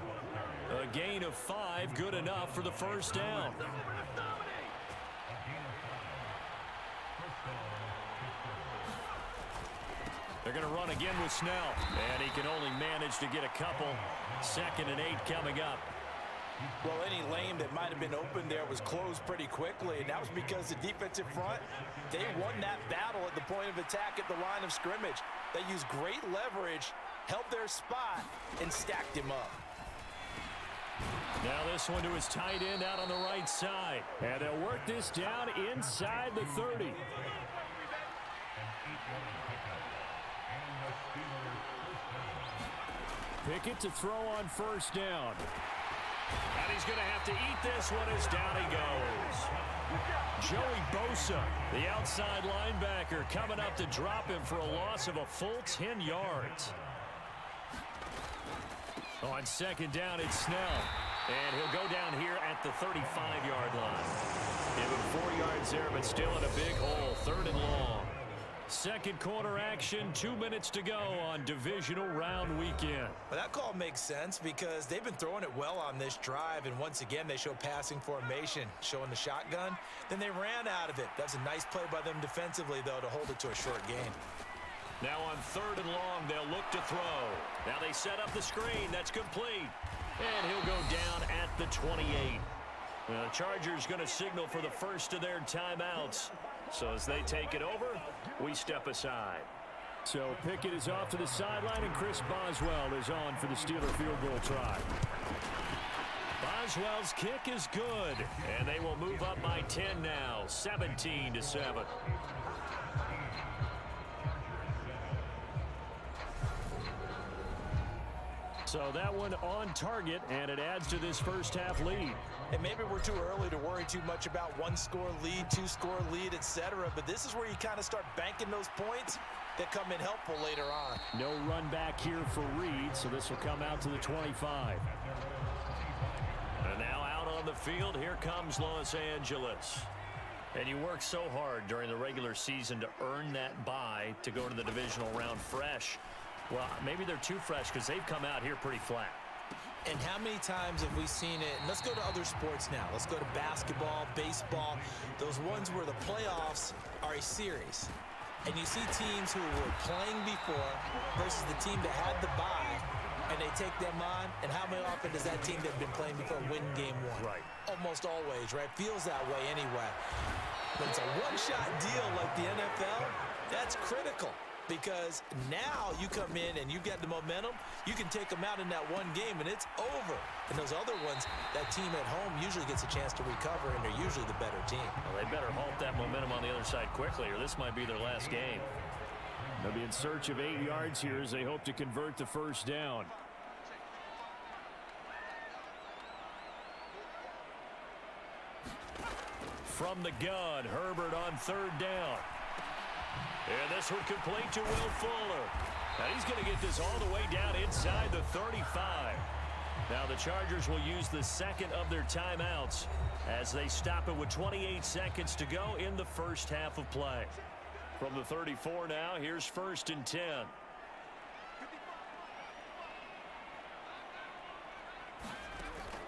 Speaker 3: A gain of 5, good enough for the 1st down. They're They're going to run again with Snell. And he can only manage to get a couple. 2nd and 8 coming up.
Speaker 4: Well, any lane that might have been open there was closed pretty quickly, and that was because the defensive front, they won that battle at the point of attack at the line of scrimmage. They used great leverage, held their spot, and stacked him up.
Speaker 3: Now this one to his tight end out on the right side. And they'll work this down inside the 30. Pickett to throw on 1st down. And he's going to have to eat this one as down he goes. Joey Bosa, the outside linebacker, coming up to drop him for a loss of a full 10 yards. On 2nd down, it's Snell. And he'll go down here at the 35-yard line. Give him 4 yards there, but still in a big hole. 3rd and long. 2nd quarter action, 2 minutes to go on divisional round weekend.
Speaker 4: Well, that call makes sense because they've been throwing it well on this drive, and once again they show passing formation, showing the shotgun. Then they ran out of it. That's a nice play by them defensively, though, to hold it to a short gain.
Speaker 3: Now on 3rd and long, they'll look to throw. Now they set up the screen. That's complete. And he'll go down at the 28. The Chargers going to signal for the first of their timeouts. So as they take it over, we step aside. So Pickett is off to the sideline, and Chris Boswell is on for the Steeler field goal try. Boswell's kick is good, and they will move up by 10 now, 17-7. So that one on target, and it adds to this first half lead.
Speaker 4: And maybe we're too early to worry too much about 1-score lead, 2-score lead, etc. But this is where you kind of start banking those points that come in helpful later on.
Speaker 3: No run back here for Reed, so this will come out to the 25. And now out on the field, here comes Los Angeles. And you work so hard during the regular season to earn that bye to go to the divisional round fresh. Well, maybe they're too fresh because they've come out here pretty flat.
Speaker 4: And how many times have we seen it? And let's go to other sports now. Let's go to basketball, baseball, those ones where the playoffs are a series. And you see teams who were playing before versus the team that had the bye, and they take them on. And how often does that team that had been playing before win game one?
Speaker 3: Right.
Speaker 4: Almost always, right? Feels that way anyway. But it's a one-shot deal like the NFL. That's critical. Because now you come in and you get the momentum, you can take them out in that one game and it's over. And those other ones, that team at home usually gets a chance to recover, and they're usually the better team.
Speaker 3: Well, they better halt that momentum on the other side quickly, or this might be their last game. They'll be in search of 8 yards here as they hope to convert the first down. From the gun, Herbert on 3rd down. And this one complete to Will Fuller. Now he's going to get this all the way down inside the 35. Now the Chargers will use the 2nd of their timeouts as they stop it with 28 seconds to go in the first half of play. From the 34 now, here's 1st and 10.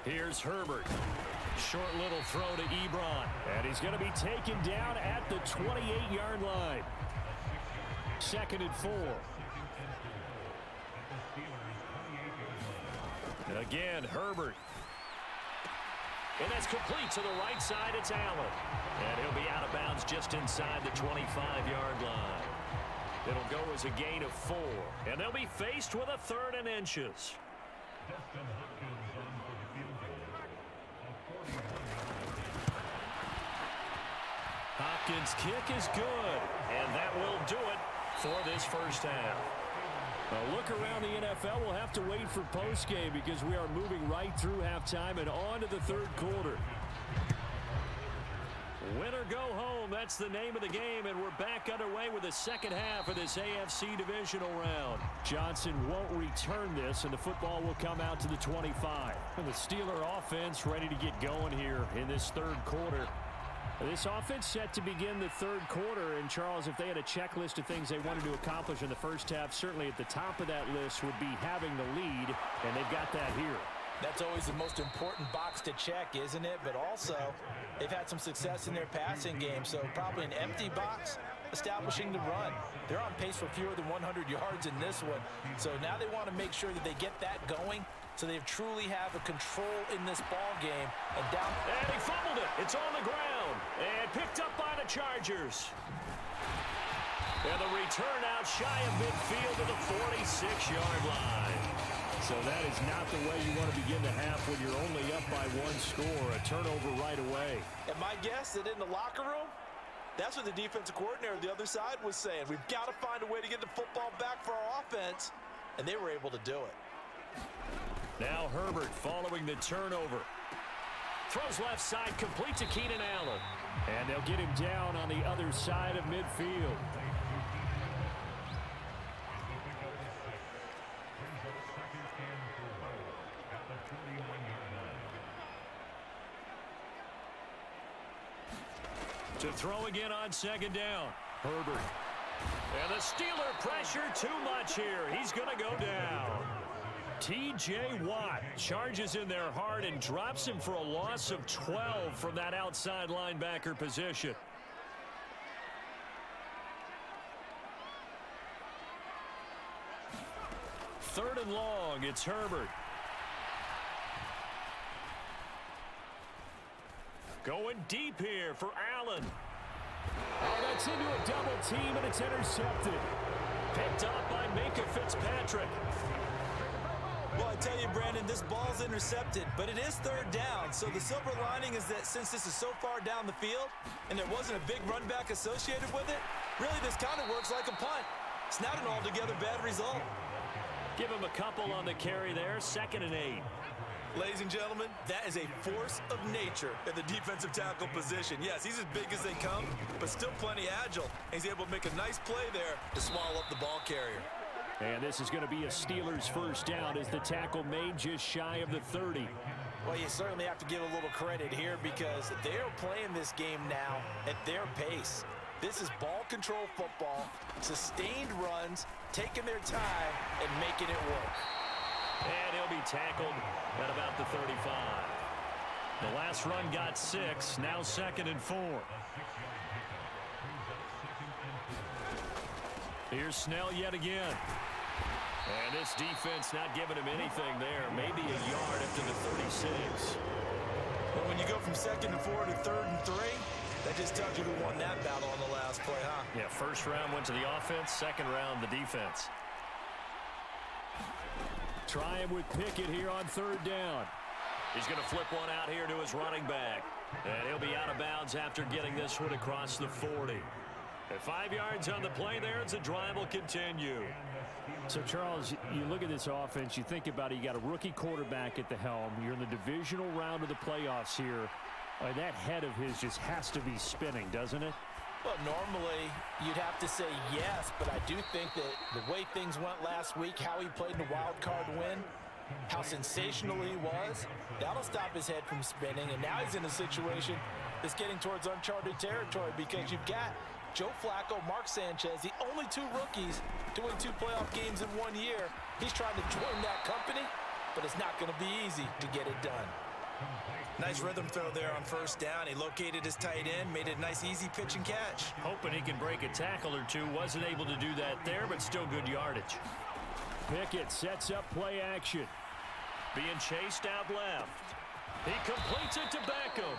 Speaker 3: Here's Herbert. Short little throw to Ebron. And he's going to be taken down at the 28-yard line. 2nd and 4. Again, Herbert. And that's complete to the right side. It's Allen. And he'll be out of bounds just inside the 25-yard line. It'll go as a gain of 4. And they'll be faced with a 3rd and inches. Hopkins' kick is good. And that will do it for this first half. A look around the NFL. We'll have to wait for postgame because we are moving right through halftime and on to the 3rd quarter. Win or go home, that's the name of the game, and we're back underway with the second half of this AFC divisional round. Johnson won't return this, and the football will come out to the 25. And the Steeler offense ready to get going here in this 3rd quarter. This offense set to begin the 3rd quarter, and Charles, if they had a checklist of things they wanted to accomplish in the first half, certainly at the top of that list would be having the lead, and they've got that here.
Speaker 4: That's always the most important box to check, isn't it? But also, they've had some success in their passing game, so probably an empty box, establishing the run. They're on pace for fewer than 100 yards in this one. So now they want to make sure that they get that going so they truly have a control in this ball game. And down.
Speaker 3: And he fumbled it. It's on the ground. And picked up by the Chargers. And the return out shy of midfield to the 46-yard line. So that is not the way you want to begin the half when you're only up by one score. A turnover right away.
Speaker 4: And my guess that in the locker room, that's what the defensive coordinator on the other side was saying. We've got to find a way to get the football back for our offense. And they were able to do it.
Speaker 3: Now Herbert following the turnover. Throws left side, complete to Keenan Allen. And they'll get him down on the other side of midfield. To throw again on second down. Herbert. And the Steeler pressure too much here. He's going to go down. T.J. Watt charges in there hard and drops him for a loss of 12 from that outside linebacker position. Third and long, it's Herbert. Going deep here for Allen. Oh, that's into a double team, and it's intercepted. Picked up by Minkah Fitzpatrick.
Speaker 4: Well, I tell you, Brandon, this ball's intercepted, but it is third down. So the silver lining is that since this is so far down the field and there wasn't a big run back associated with it, really this kind of works like a punt. It's not an altogether bad result.
Speaker 3: Give him a couple on the carry there, 2nd and 8.
Speaker 4: Ladies and gentlemen, that is a force of nature in the defensive tackle position. Yes, he's as big as they come, but still plenty agile. And he's able to make a nice play there to swallow up the ball carrier.
Speaker 3: And this is going to be a Steelers first down as the tackle made just shy of the 30.
Speaker 4: Well, you certainly have to give a little credit here because they're playing this game now at their pace. This is ball control football, sustained runs, taking their time and making it work.
Speaker 3: And he'll be tackled at about the 35. The last run got 6, now 2nd and 4. Here's Snell yet again. And this defense not giving him anything there. Maybe a yard up to the 36.
Speaker 4: Well, when you go from 2nd and 4 to 3rd and 3, that just tells you who won that battle on the last play, huh?
Speaker 3: Yeah, first round went to the offense, second round the defense. Trying with Pickett here on 3rd down. He's going to flip one out here to his running back. And he'll be out of bounds after getting this one across the 40. At 5 yards on the play there, as the drive will continue. So, Charles, you look at this offense, you think about it, you got a rookie quarterback at the helm. You're in the divisional round of the playoffs here. That head of his just has to be spinning, doesn't it?
Speaker 4: Well, normally you'd have to say yes, but I do think that the way things went last week, how he played in the wild card win, how sensational he was, that'll stop his head from spinning. And now he's in a situation that's getting towards uncharted territory because you've got Joe Flacco, Mark Sanchez, the only 2 rookies doing 2 playoff games in 1 year. He's trying to join that company, but it's not going to be easy to get it done. Nice rhythm throw there on 1st down. He located his tight end, made it a nice easy pitch and catch.
Speaker 3: Hoping he can break a tackle or 2. Wasn't able to do that there, but still good yardage. Pickett sets up play action. Being chased out left. He completes it to Beckham.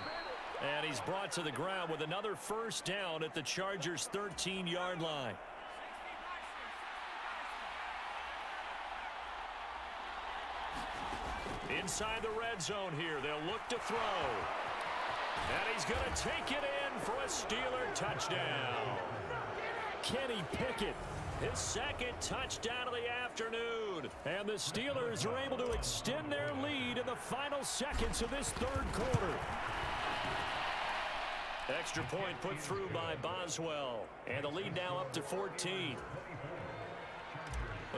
Speaker 3: And he's brought to the ground with another first down at the Chargers' 13-yard line. Inside the red zone here, they'll look to throw. And he's going to take it in for a Steeler touchdown. Kenny Pickett, his 2nd touchdown of the afternoon. And the Steelers are able to extend their lead in the final seconds of this 3rd quarter. Extra point put through by Boswell. And the lead now up to 14.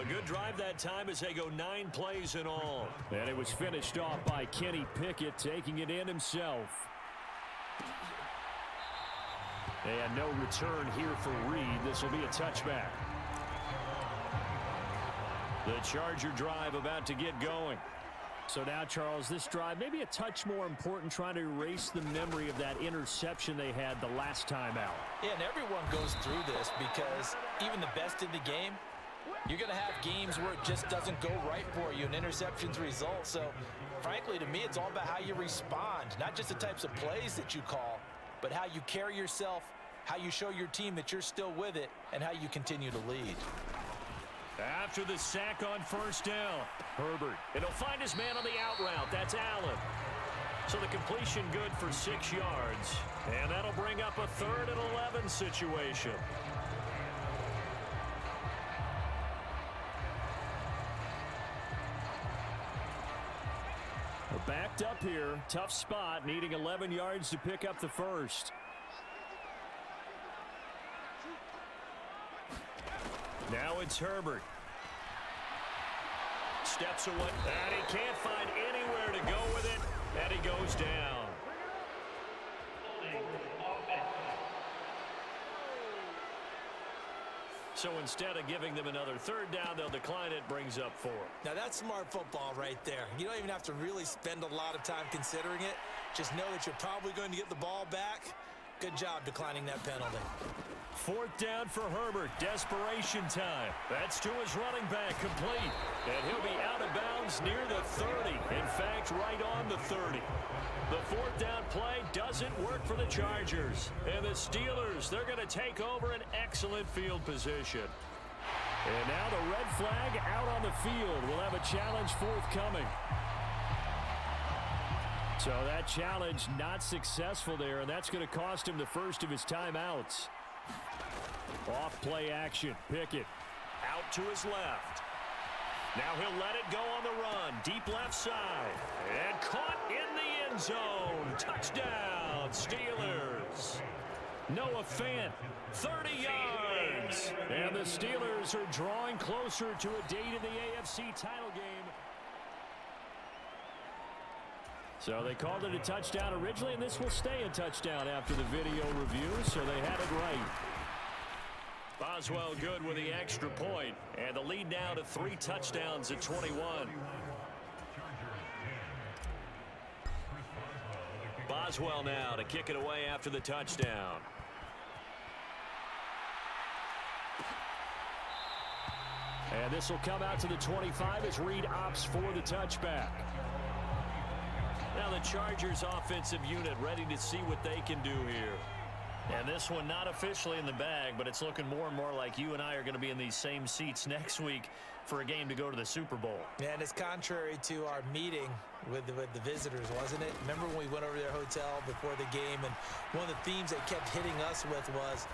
Speaker 3: A good drive that time as they go 9 plays in all. And it was finished off by Kenny Pickett taking it in himself. And no return here for Reed. This will be a touchback. The Charger drive about to get going. So now, Charles, this drive maybe a touch more important, trying to erase the memory of that interception they had the last time out.
Speaker 4: Yeah, and everyone goes through this because even the best in the game, you're going to have games where it just doesn't go right for you, and interceptions result. So, frankly, to me, it's all about how you respond, not just the types of plays that you call, but how you carry yourself, how you show your team that you're still with it, and how you continue to lead.
Speaker 3: After the sack on first down, Herbert. And he'll find his man on the out route. That's Allen. So the completion good for 6 yards. And that'll bring up a 3rd and 11 situation. We're backed up here. Tough spot, needing 11 yards to pick up the first. Now it's Herbert. Steps away, and he can't find anywhere to go with it, and he goes down. So instead of giving them another 3rd down, they'll decline it, brings up 4.
Speaker 4: Now, that's smart football right there. You don't even have to really spend a lot of time considering it. Just know that you're probably going to get the ball back. Good job declining that penalty.
Speaker 3: 4th down for Herbert. Desperation time. That's to his running back, complete. And he'll be out of bounds near the 30. In fact, right on the 30. The 4th down play doesn't work for the Chargers. And the Steelers, they're going to take over an excellent field position. And now the red flag out on the field. We'll have a challenge forthcoming. So that challenge not successful there, and that's going to cost him the first of his timeouts. Off play action. Pickett out to his left. Now he'll let it go on the run. Deep left side. And caught in the end zone. Touchdown, Steelers. Noah Fant, 30 yards. And the Steelers are drawing closer to a date in the AFC title game. So they called it a touchdown originally, and this will stay a touchdown after the video review, so they had it right. Boswell good with the extra point, and the lead now to 3 touchdowns at 21. Boswell now to kick it away after the touchdown. And this will come out to the 25 as Reed opts for the touchback. Now the Chargers offensive unit ready to see what they can do here. And this one not officially in the bag, but it's looking more and more like you and I are going to be in these same seats next week for a game to go to the Super Bowl.
Speaker 4: And it's contrary to our meeting with the visitors, wasn't it? Remember when we went over to their hotel before the game, and one of the themes they kept hitting us with was,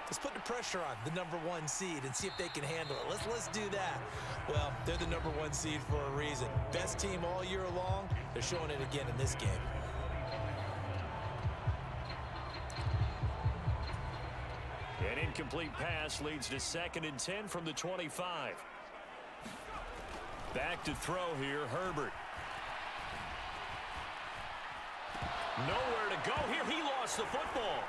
Speaker 4: let's put the pressure on the #1 seed and see if they can handle it. Let's do that. Well, they're the #1 seed for a reason. Best team all year long. They're showing it again in this game.
Speaker 3: An incomplete pass leads to 2nd and 10 from the 25. Back to throw here, Herbert. Nowhere to go here. He lost the football.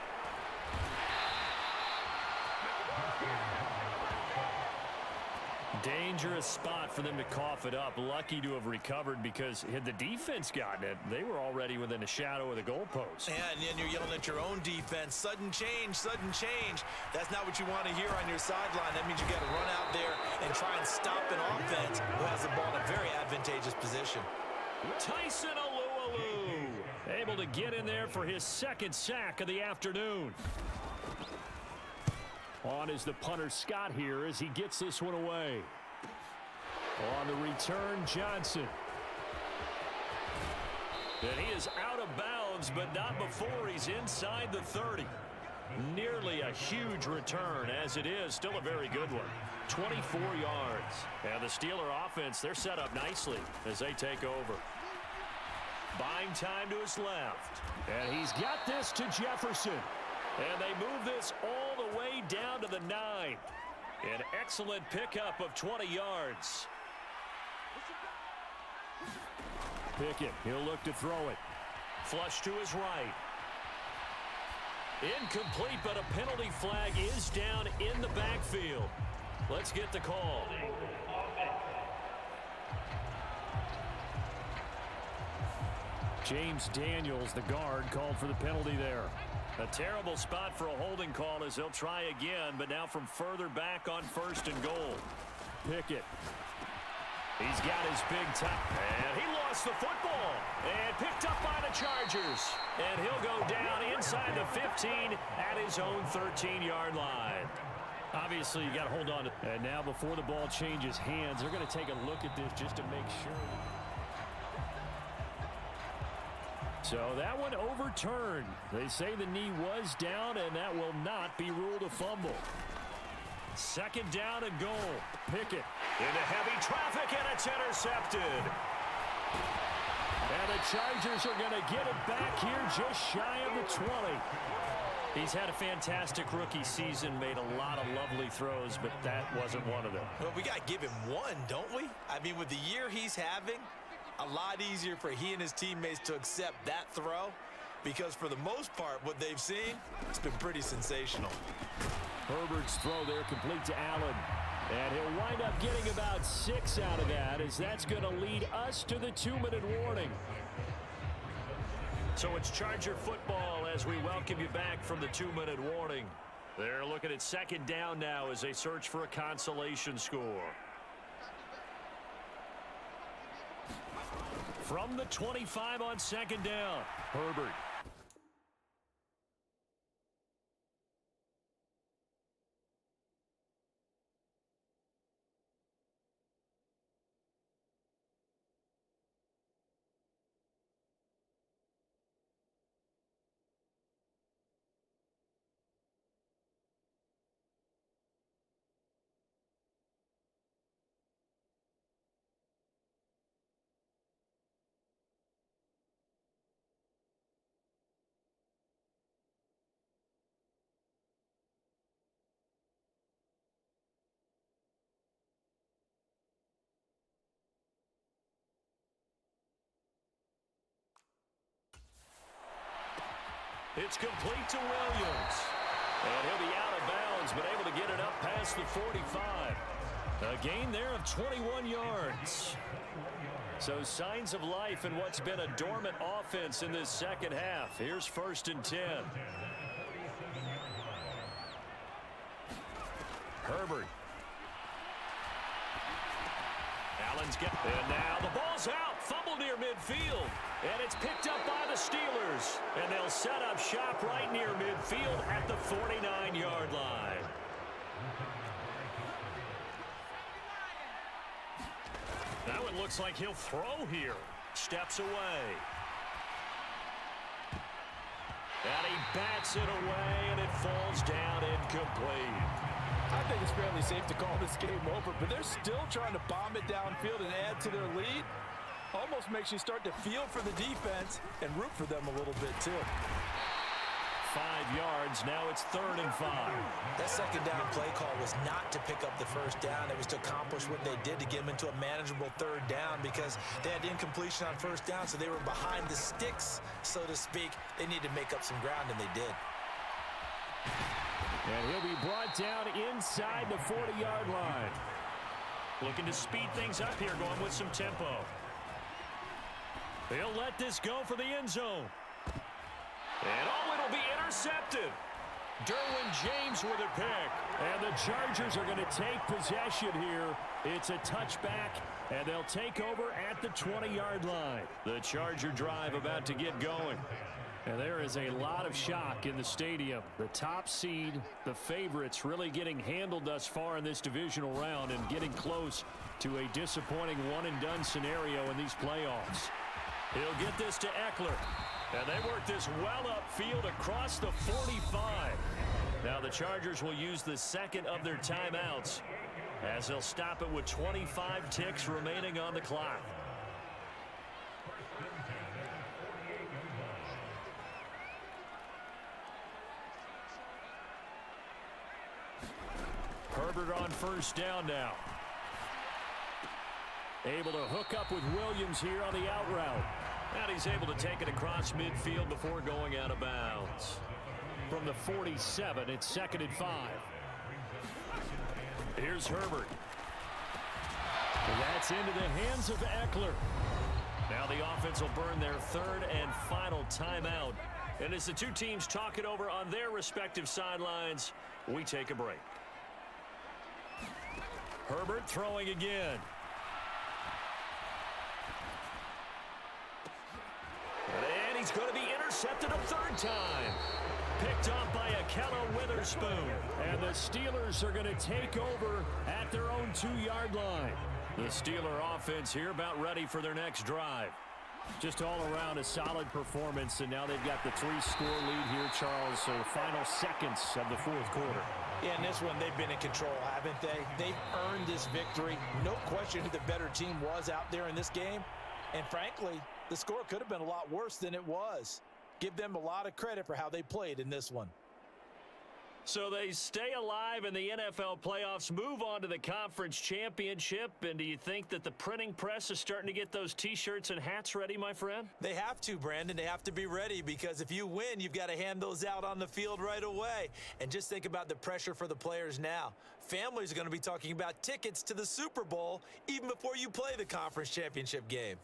Speaker 3: Dangerous spot for them to cough it up. Lucky to have recovered, because had the defense gotten it, they were already within a shadow of the goalpost.
Speaker 4: Yeah, and then you're yelling at your own defense. Sudden change, sudden change. That's not what you want to hear on your sideline. That means you got to run out there and try and stop an offense who has the ball in a very advantageous position.
Speaker 3: Tyson Alualu able to get in there for his 2nd sack of the afternoon. On is the punter Scott here as he gets this one away. On the return, Johnson. And he is out of bounds, but not before he's inside the 30. Nearly a huge return, as it is. Still a very good one. 24 yards. And the Steeler offense, they're set up nicely as they take over. Buying time to his left. And he's got this to Jefferson. And they move this all the way down to the 9. An excellent pickup of 20 yards. Pickett, he'll look to throw it. Flush to his right. Incomplete, but a penalty flag is down in the backfield. Let's get the call. James Daniels, the guard, called for the penalty there. A terrible spot for a holding call as they'll try again, but now from further back on 1st and goal. Pickett. He's got his big time. And he lost the football. And picked up by the Chargers. And he'll go down inside the 15 at his own 13-yard line. Obviously, you got to hold on to. And now before the ball changes hands, they're going to take a look at this just to make sure. So that one overturned. They say the knee was down, and that will not be ruled a fumble. 2nd down and goal. Pickett into heavy traffic, and it's intercepted. And the Chargers are going to get it back here just shy of the 20. He's had a fantastic rookie season, made a lot of lovely throws, but that wasn't one of them.
Speaker 4: Well, we got to give him one, don't we? I mean, with the year he's having, a lot easier for he and his teammates to accept that throw, because for the most part, what they've seen, it's been pretty sensational.
Speaker 3: Herbert's throw there complete to Allen. And he'll wind up getting about 6 out of that, as that's going to lead us to the 2-minute warning. So it's Charger football as we welcome you back from the 2-minute warning. They're looking at 2nd down now as they search for a consolation score. From the 25 on 2nd down, Herbert. It's complete to Williams. And he'll be out of bounds, but able to get it up past the 45. A gain there of 21 yards. So signs of life in what's been a dormant offense in this second half. Here's 1st and 10. Herbert. Allen's got, and now the ball's out. Fumble near midfield. And it's picked up by the Steelers. And they'll set up shop right near midfield at the 49-yard line. That one looks like he'll throw here. Steps away. And he bats it away, and it falls down incomplete.
Speaker 4: I think it's fairly safe to call this game over, but they're still trying to bomb it downfield and add to their lead. Almost makes you start to feel for the defense and root for them a little bit, too.
Speaker 3: 5 yards. Now it's 3rd and 5.
Speaker 4: That 2nd down play call was not to pick up the 1st down. It was to accomplish what they did to get them into a manageable 3rd down because they had incompletion on 1st down, so they were behind the sticks, so to speak. They needed to make up some ground, and they did.
Speaker 3: And he'll be brought down inside the 40-yard line. Looking to speed things up here, going with some tempo. He'll let this go for the end zone. And it'll be intercepted. Derwin James with a pick. And the Chargers are going to take possession here. It's a touchback, and they'll take over at the 20-yard line. The Charger drive about to get going. And there is a lot of shock in the stadium. The top seed, the favorites, really getting handled thus far in this divisional round and getting close to a disappointing one-and-done scenario in these playoffs. He'll get this to Eckler. And they work this well upfield across the 45. Now the Chargers will use the 2nd of their timeouts as they'll stop it with 25 ticks remaining on the clock. Herbert on 1st down now. Able to hook up with Williams here on the out route. And he's able to take it across midfield before going out of bounds. From the 47, it's 2nd and 5. Here's Herbert. And that's into the hands of Eckler. Now the offense will burn their third and final timeout. And as the two teams talk it over on their respective sidelines, we take a break. Herbert throwing again. And he's going to be intercepted a third time. Picked off by Ahkello Witherspoon. And the Steelers are going to take over at their own 2-yard line. The Steeler offense here about ready for their next drive. Just all around a solid performance, and now they've got the 3-score lead here, Charles. So final seconds of the fourth quarter.
Speaker 4: Yeah, in this one, they've been in control, haven't they? They've earned this victory. No question who the better team was out there in this game. And frankly, the score could have been a lot worse than it was. Give them a lot of credit for how they played in this one.
Speaker 3: So they stay alive in the NFL playoffs, move on to the conference championship. And do you think that the printing press is starting to get those T-shirts and hats ready, my friend?
Speaker 4: They have to, Brandon. They have to be ready because if you win, you've got to hand those out on the field right away. And just think about the pressure for the players now. Families are going to be talking about tickets to the Super Bowl even before you play the conference championship game.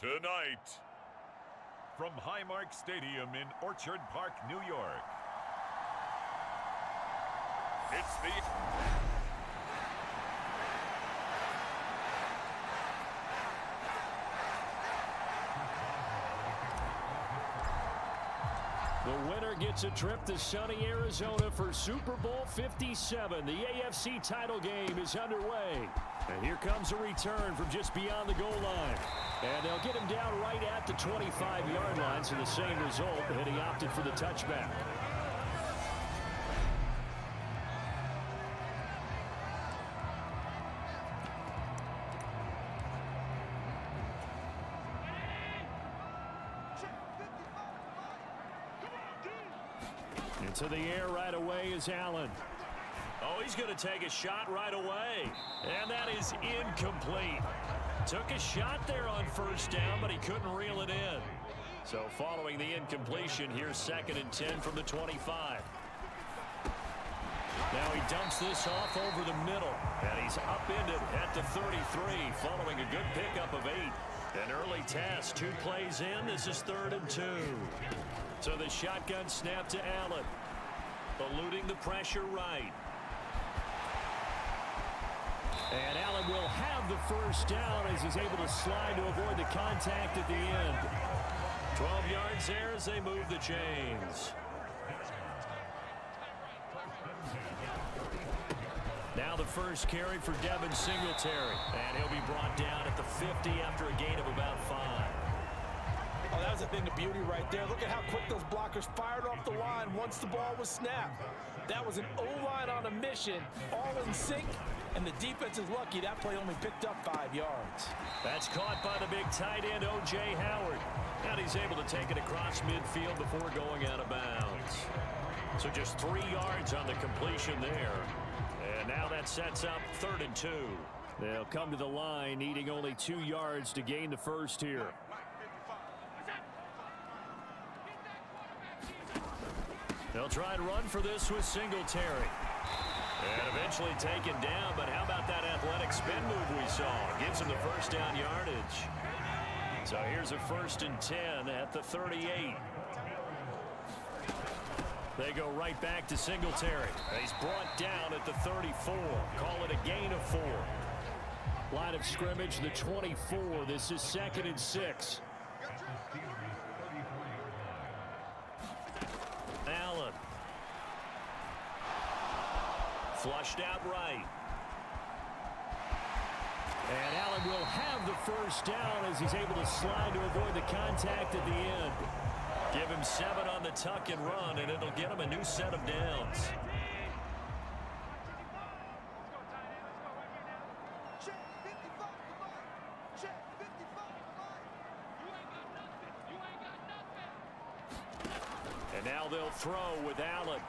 Speaker 2: Tonight, from Highmark Stadium in Orchard Park, New York, it's the...
Speaker 3: The winner gets a trip to sunny Arizona for Super Bowl 57. The AFC title game is underway. And here comes a return from just beyond the goal line. And they'll get him down right at the 25-yard line, so the same result, and he opted for the touchback. Into the air right away is Allen. Oh, he's going to take a shot right away. And that is incomplete. Took a shot there on first down, but he couldn't reel it in. So following the incompletion, here's 2nd and 10 from the 25. Now he dumps this off over the middle. And he's upended at the 33 following a good pickup of 8. An early task, 2 plays in. This is 3rd and 2. So the shotgun snap to Allen. Eluding the pressure right. And Allen will have the first down as he's able to slide to avoid the contact at the end. 12 yards there as they move the chains. Now the first carry for Devin Singletary. And he'll be brought down at the 50 after a gain of about 5.
Speaker 4: Oh, that was a thing of beauty right there. Look at how quick those blockers fired off the line once the ball was snapped. That was an O-line on a mission, all in sync, and the defense is lucky that play only picked up 5 yards.
Speaker 3: That's caught by the big tight end, O.J. Howard. And he's able to take it across midfield before going out of bounds. So just 3 yards on the completion there. And now that sets up 3rd and 2. They'll come to the line, needing only 2 yards to gain the first here. They'll try and run for this with Singletary. And eventually taken down, but how about that athletic spin move we saw? Gives him the first down yardage. So here's a 1st and 10 at the 38. They go right back to Singletary. He's brought down at the 34. Call it a gain of 4. Line of scrimmage, the 24. This is 2nd and 6. Allen. Flushed out right. And Allen will have the first down as he's able to slide to avoid the contact at the end. Give him 7 on the tuck and run, and it'll get him a new set of downs. And now they'll throw with Allen.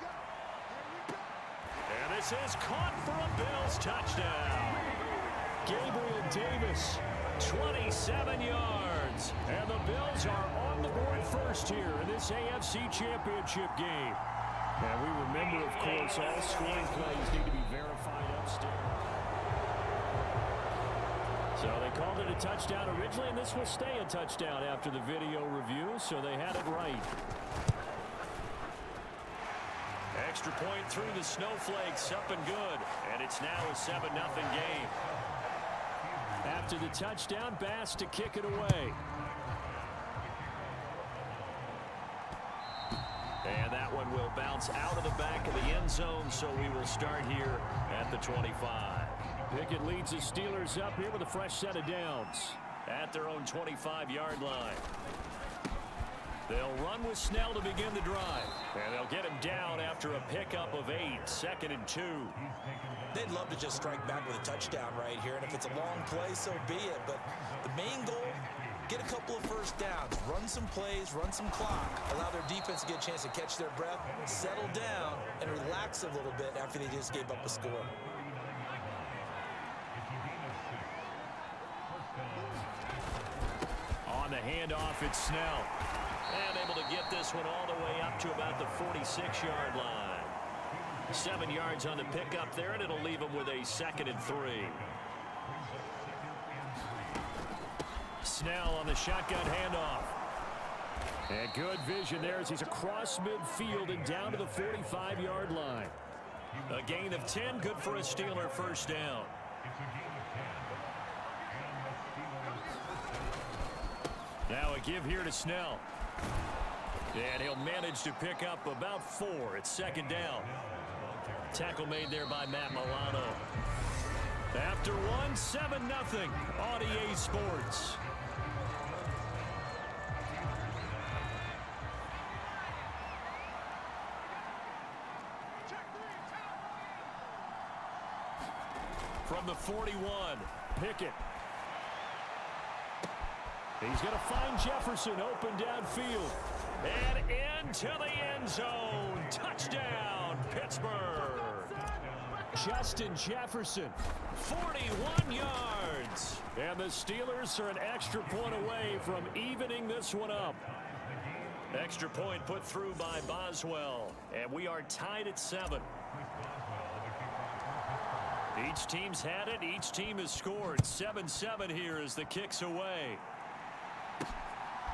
Speaker 3: And this is caught for a Bills touchdown. Gabriel Davis, 27 yards. And the Bills are on the board first here in this AFC Championship game. And we remember, of course, all scoring plays need to be verified upstairs. So they called it a touchdown originally, and this will stay a touchdown after the video review, so they had it right. Extra point through the snowflakes, up and good. And it's now a 7-0 game. After the touchdown, Bass to kick it away. And that one will bounce out of the back of the end zone, so we will start here at the 25. Pickett leads the Steelers up here with a fresh set of downs at their own 25-yard line. They'll run with Snell to begin the drive. And they'll get him down after a pickup of 8, 2nd and 2.
Speaker 4: They'd love to just strike back with a touchdown right here, and if it's a long play, so be it. But the main goal, get a couple of first downs, run some plays, run some clock, allow their defense to get a chance to catch their breath, settle down, and relax a little bit after they just gave up a score.
Speaker 3: On the handoff, it's Snell. And able to get this one all the way up to about the 46-yard line. 7 yards on the pickup there, and it'll leave him with a 2nd and 3. Snell on the shotgun handoff. And good vision there as he's across midfield and down to the 45-yard line. A gain of 10, good for a Steeler first down. Now a give here to Snell. And he'll manage to pick up about 4. It's second down. Tackle made there by Matt Milano. After one, 7-0 on EA Sports. From the 41, Pickett. He's going to find Jefferson open downfield. And into the end zone. Touchdown, Pittsburgh. Justin Jefferson, 41 yards. And the Steelers are an extra point away from evening this one up. Extra point put through by Boswell. And we are tied at 7. Each team's had it. Each team has scored. 7-7 here as the kick's away.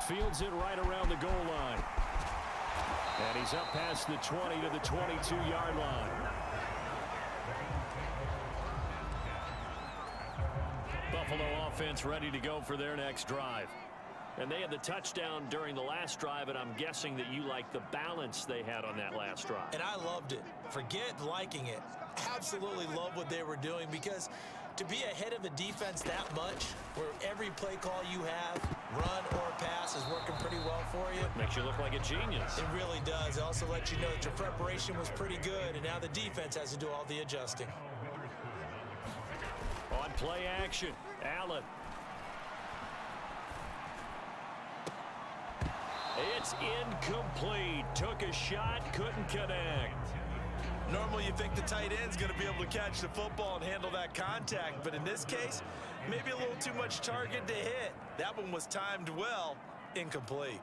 Speaker 3: Fields it right around the goal line. And he's up past the 20 to the 22-yard line. Buffalo offense ready to go for their next drive. And they had the touchdown during the last drive, and I'm guessing that you like the balance they had on that last drive.
Speaker 4: And I loved it. Forget liking it. Absolutely love what they were doing, because to be ahead of a defense that much, where every play call you have, run or pass, is working pretty well for you.
Speaker 3: Makes you look like a genius.
Speaker 4: It really does. It also lets you know that your preparation was pretty good, and now the defense has to do all the adjusting.
Speaker 3: On play action, Allen. It's incomplete. Took a shot, couldn't connect.
Speaker 4: Normally you think the tight end's going to be able to catch the football and handle that contact, but in this case, maybe a little too much target to hit. That one was timed well. Incomplete.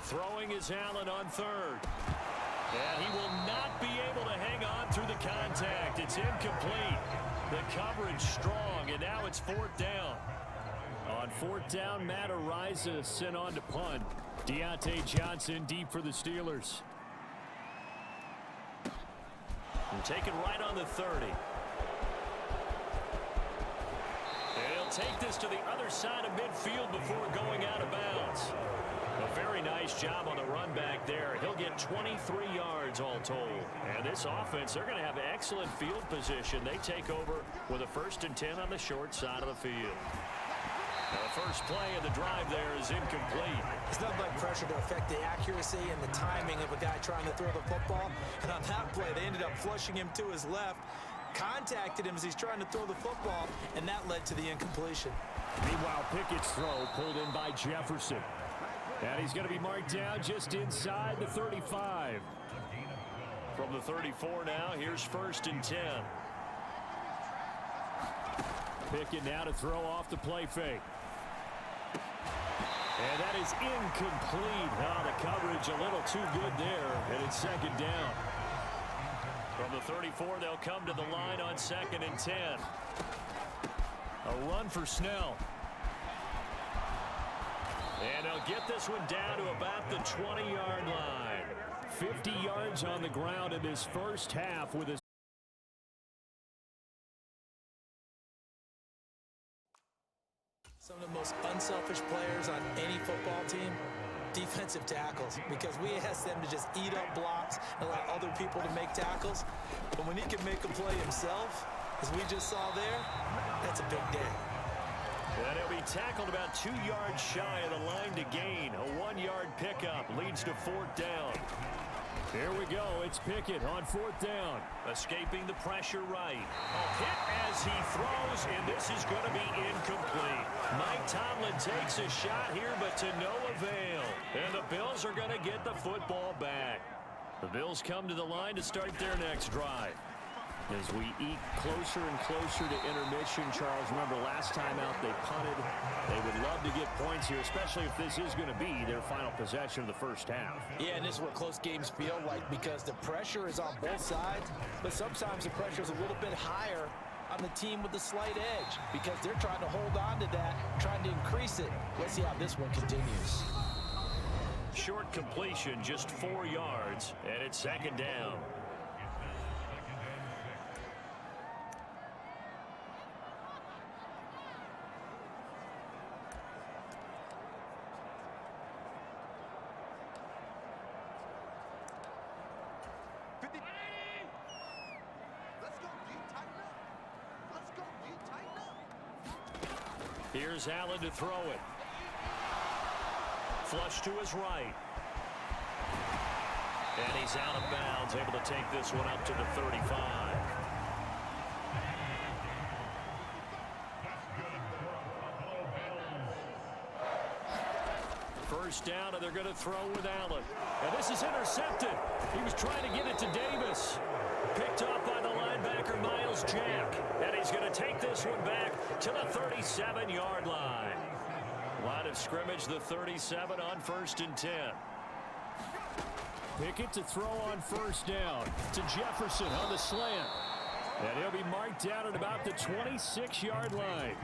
Speaker 3: Throwing is Allen on third. And he will not be able to hang on through the contact. It's incomplete. The coverage strong, and now it's fourth down. On fourth down, Matt Araiza sent on to punt. Deontay Johnson deep for the Steelers. And taken right on the 30. And he'll take this to the other side of midfield before going out of bounds. A very nice job on the run back there. He'll get 23 yards all told. And this offense, they're going to have excellent field position. They take over with a 1st and 10 on the short side of the field. Now the first play of the drive there is incomplete.
Speaker 4: It's nothing like pressure to affect the accuracy and the timing of a guy trying to throw the football. And on that play, they ended up flushing him to his left, contacted him as he's trying to throw the football, and that led to the incompletion.
Speaker 3: Meanwhile, Pickett's throw pulled in by Jefferson. And he's going to be marked down just inside the 35. From the 34 now, here's 1st and 10. Pickett now to throw off the play fake. And that is incomplete. Oh, the coverage a little too good there, and it's second down. From the 34, they'll come to the line on 2nd and 10. A run for Snell. And they'll get this one down to about the 20-yard line. 50 yards on the ground in this first half with his.
Speaker 4: Some of the most unselfish players on any football team, defensive tackles, because we ask them to just eat up blocks and allow other people to make tackles. But when he can make a play himself, as we just saw there, that's a big day.
Speaker 3: And he'll be tackled about 2 yards shy of the line to gain. A 1-yard pickup leads to 4th down. Here we go. It's Pickett on 4th down. Escaping the pressure right. Hit as he throws, and this is going to be incomplete. Mike Tomlin takes a shot here, but to no avail. And the Bills are going to get the football back. The Bills come to the line to start their next drive. As we eat closer and closer to intermission, Charles, remember last time out they punted. They would love to get points here, especially if this is going to be their final possession of the first half.
Speaker 4: Yeah, and this is what close games feel like, because the pressure is on both sides, but sometimes the pressure is a little bit higher on the team with the slight edge because they're trying to hold on to that, trying to increase it. Let's see how this one continues.
Speaker 3: Short completion, just 4 yards, and it's second down. Here's Allen to throw it. Flush to his right. And he's out of bounds, able to take this one up to the 35. First down, and they're going to throw with Allen. And this is intercepted. He was trying to get it to Davis. Picked off by the linebacker, Miles Jack. And he's going to take this one back to the 37-yard line. Line of scrimmage, the 37 on 1st and 10. Pickett to throw on first down to Jefferson on the slant. And he'll be marked down at about the 26-yard line.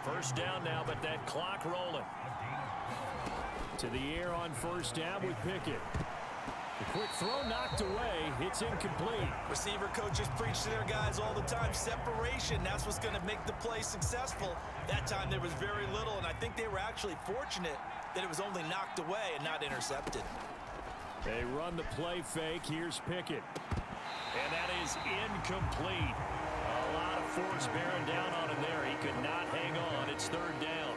Speaker 3: First down now, but that clock rolling. To the air on first down with Pickett. The quick throw knocked away. It's incomplete.
Speaker 4: Receiver coaches preach to their guys all the time. Separation, that's what's going to make the play successful. That time there was very little, and I think they were actually fortunate that it was only knocked away and not intercepted.
Speaker 3: They run the play fake. Here's Pickett. And that is incomplete. A lot of force bearing down on him there. He could not hang on. It's third down.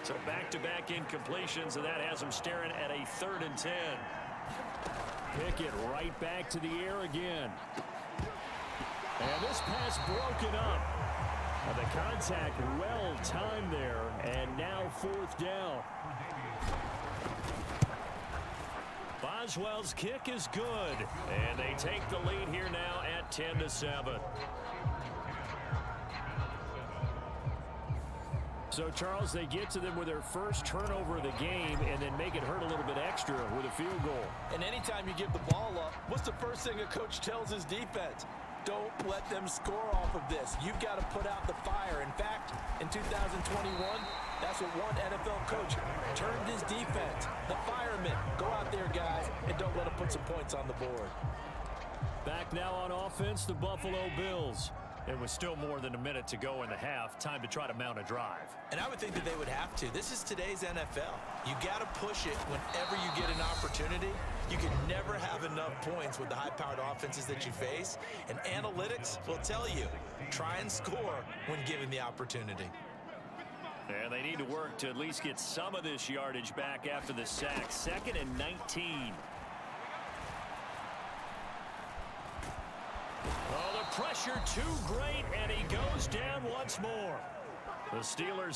Speaker 3: So back-to-back incompletions, and that has him staring at a 3rd and 10. Pickett right back to the air again. And this pass broken up. And the contact well timed there, and now 4th down. Boswell's kick is good, and they take the lead here now at 10-7. So, Charles, they get to them with their first turnover of the game and then make it hurt a little bit extra with a field goal.
Speaker 4: And anytime you give the ball up, what's the first thing a coach tells his defense? Don't let them score off of this. You've got to put out the fire. In fact, in 2021, that's what one NFL coach termed his defense. The firemen. Go out there, guys, and don't let them put some points on the board.
Speaker 3: Back now on offense, the Buffalo Bills. It was still more than a minute to go in the half. Time to try to mount a drive.
Speaker 4: And I would think that they would have to. This is today's NFL. You got to push it whenever you get an opportunity. You can never have enough points with the high-powered offenses that you face. And analytics will tell you, try and score when given the opportunity.
Speaker 3: And they need to work to at least get some of this yardage back after the sack. 2nd and 19. Oh, the pressure too great, and he goes down once more. The Steelers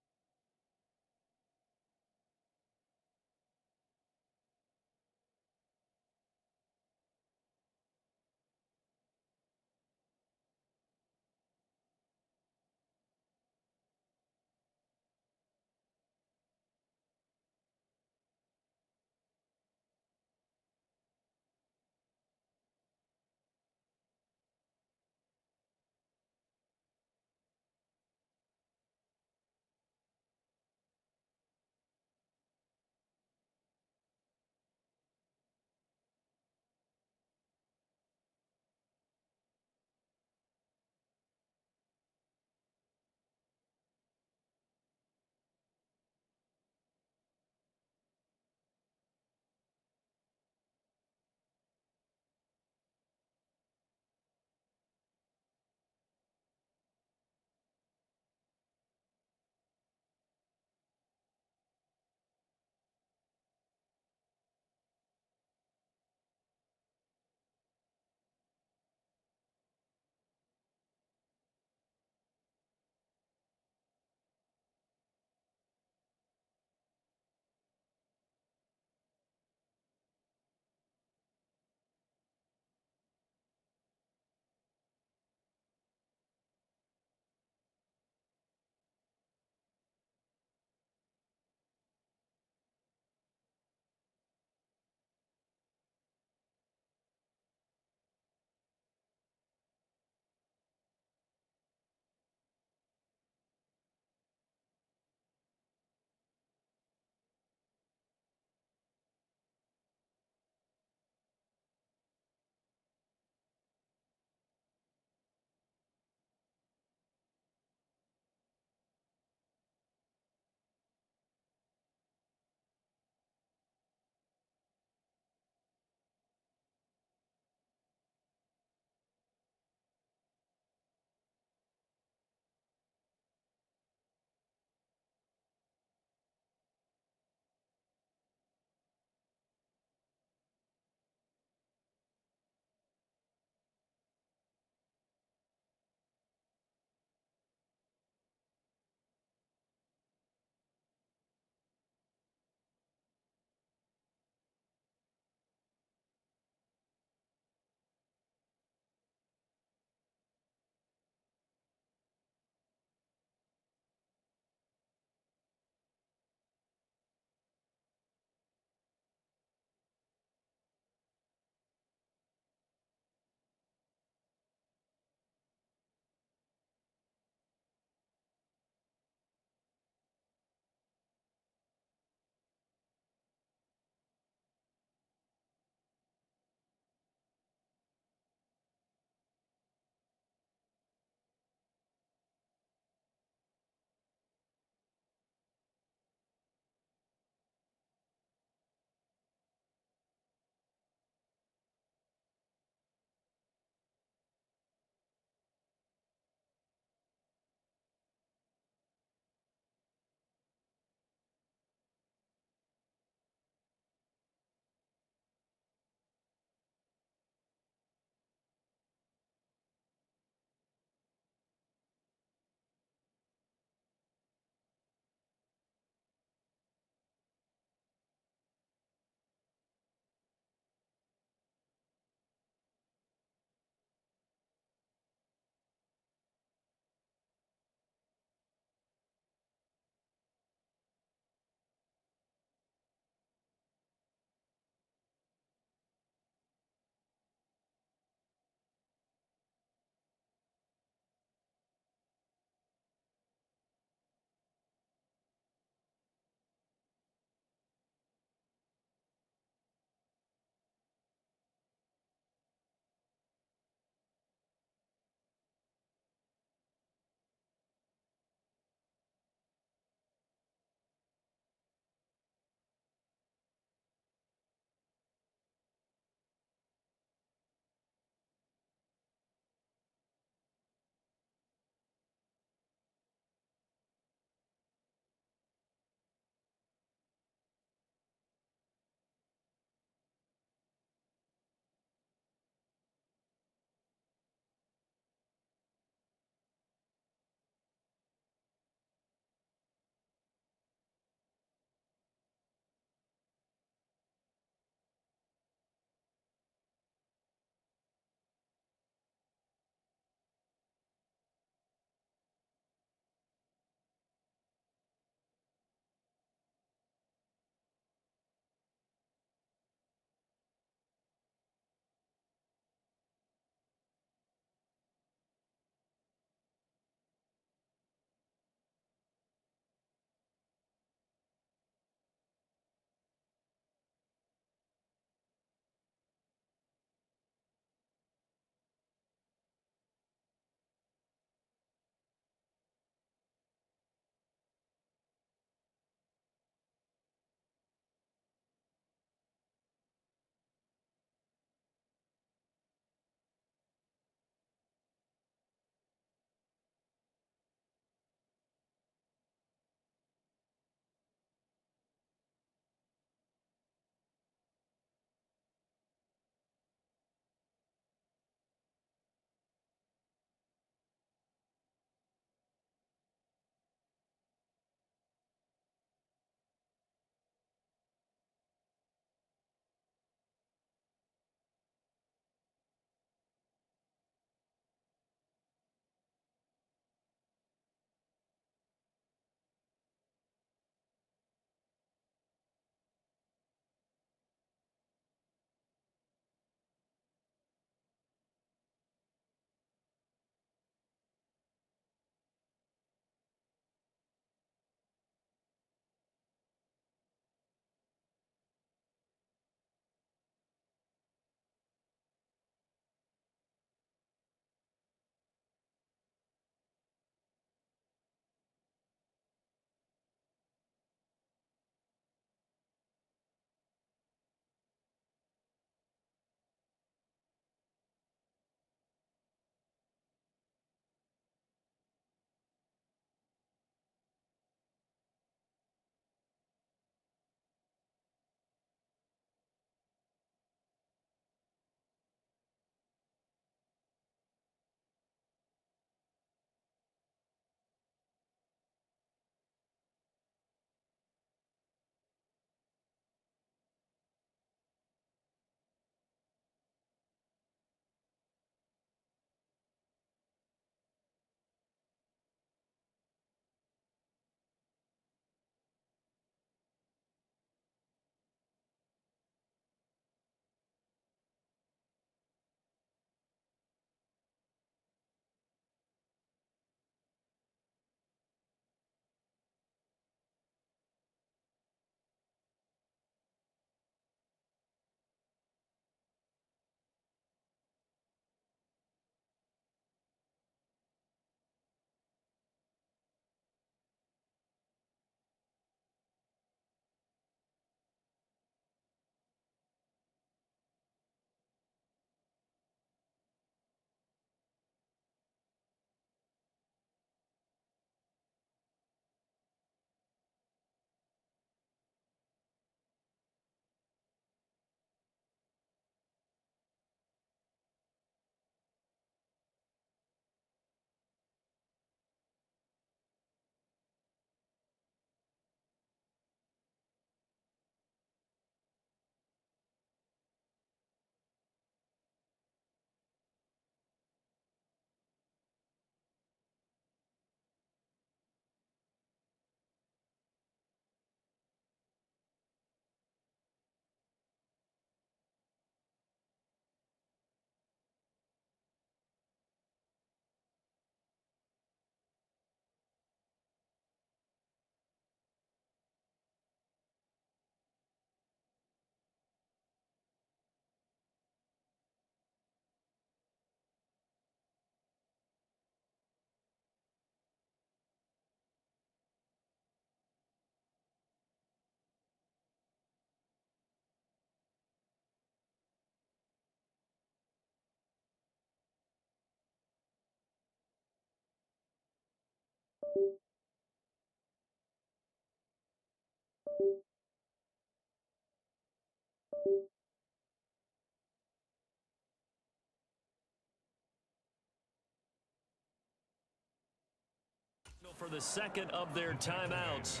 Speaker 3: For the second of their timeouts,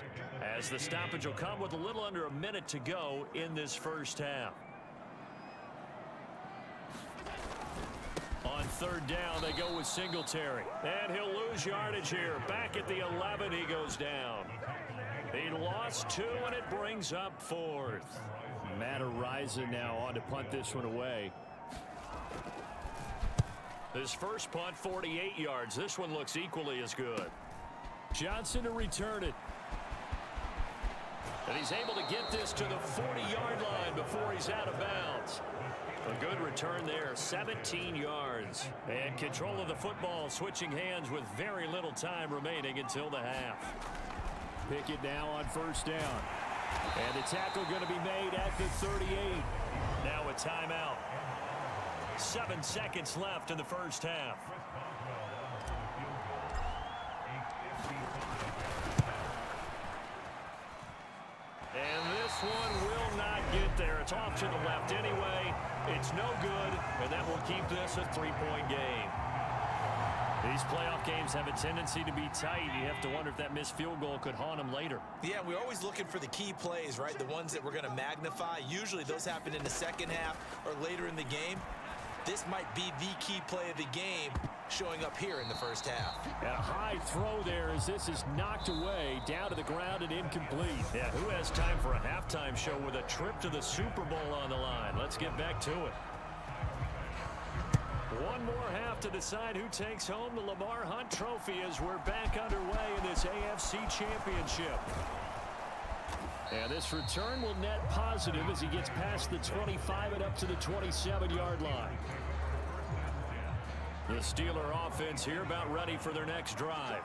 Speaker 3: as the stoppage will come with a little under a minute to go in this first half. On third down, they go with Singletary. And he'll lose yardage here. Back at the 11, he goes down. He lost 2, and it brings up 4th. Matt Araiza now on to punt this one away. His first punt, 48 yards. This one looks equally as good. Johnson to return it. And he's able to get this to the 40-yard line before he's out of bounds. A good return there, 17 yards. And control of the football switching hands with very little time remaining until the half. Pickett now on first down. And the tackle going to be made at the 38. Now a timeout. 7 seconds left in the first half. And this one will not get there. It's off to the left anyway. It's no good, and that will keep this a 3-point game. These playoff games have a tendency to be tight. You have to wonder if that missed field goal could haunt them later.
Speaker 4: Yeah, we're always looking for the key plays, right? The ones that we're going to magnify. Usually those happen in the second half or later in the game. This might be the key play of the game showing up here in the first half.
Speaker 3: And a high throw there as this is knocked away, down to the ground and incomplete. Yeah, who has time for a halftime show with a trip to the Super Bowl on the line? Let's get back to it. One more half to decide who takes home the Lamar Hunt Trophy as we're back underway in this AFC Championship. And this return will net positive as he gets past the 25 and up to the 27-yard line. The Steeler offense here about ready for their next drive.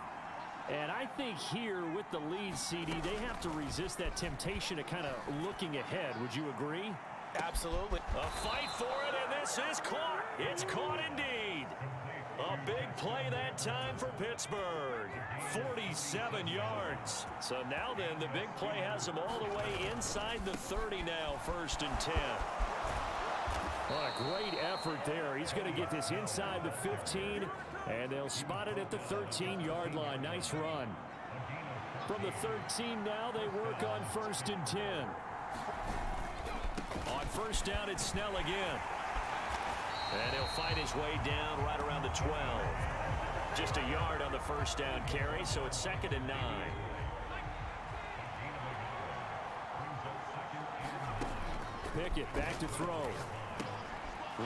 Speaker 3: And I think here with the lead, CD, they have to resist that temptation of kind of looking ahead. Would you agree?
Speaker 4: Absolutely.
Speaker 3: A fight for it, and this is caught. It's caught indeed. A big play that time for Pittsburgh. 47 yards. So now then, the big play has them all the way inside the 30 now, 1st and 10. What a great effort there. He's going to get this inside the 15, and they'll spot it at the 13-yard line. Nice run. From the 13 now, they work on 1st and 10. On first down, it's Snell again. And he'll fight his way down right around the 12. Just a yard on the first down carry, so it's 2nd and 9. Pickett back to throw.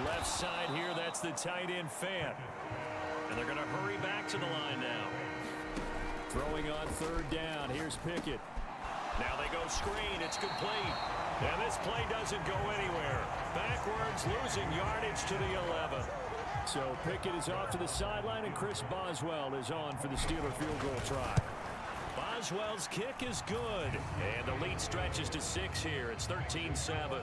Speaker 3: Left side here, that's the tight end Fant. And they're going to hurry back to the line now. Throwing on 3rd down, here's Pickett. Now they go screen, it's complete. And this play doesn't go anywhere. Backwards, losing yardage to the 11. So Pickett is off to the sideline, and Chris Boswell is on for the Steeler field goal try. Boswell's kick is good. And the lead stretches to 6 here. It's 13-7.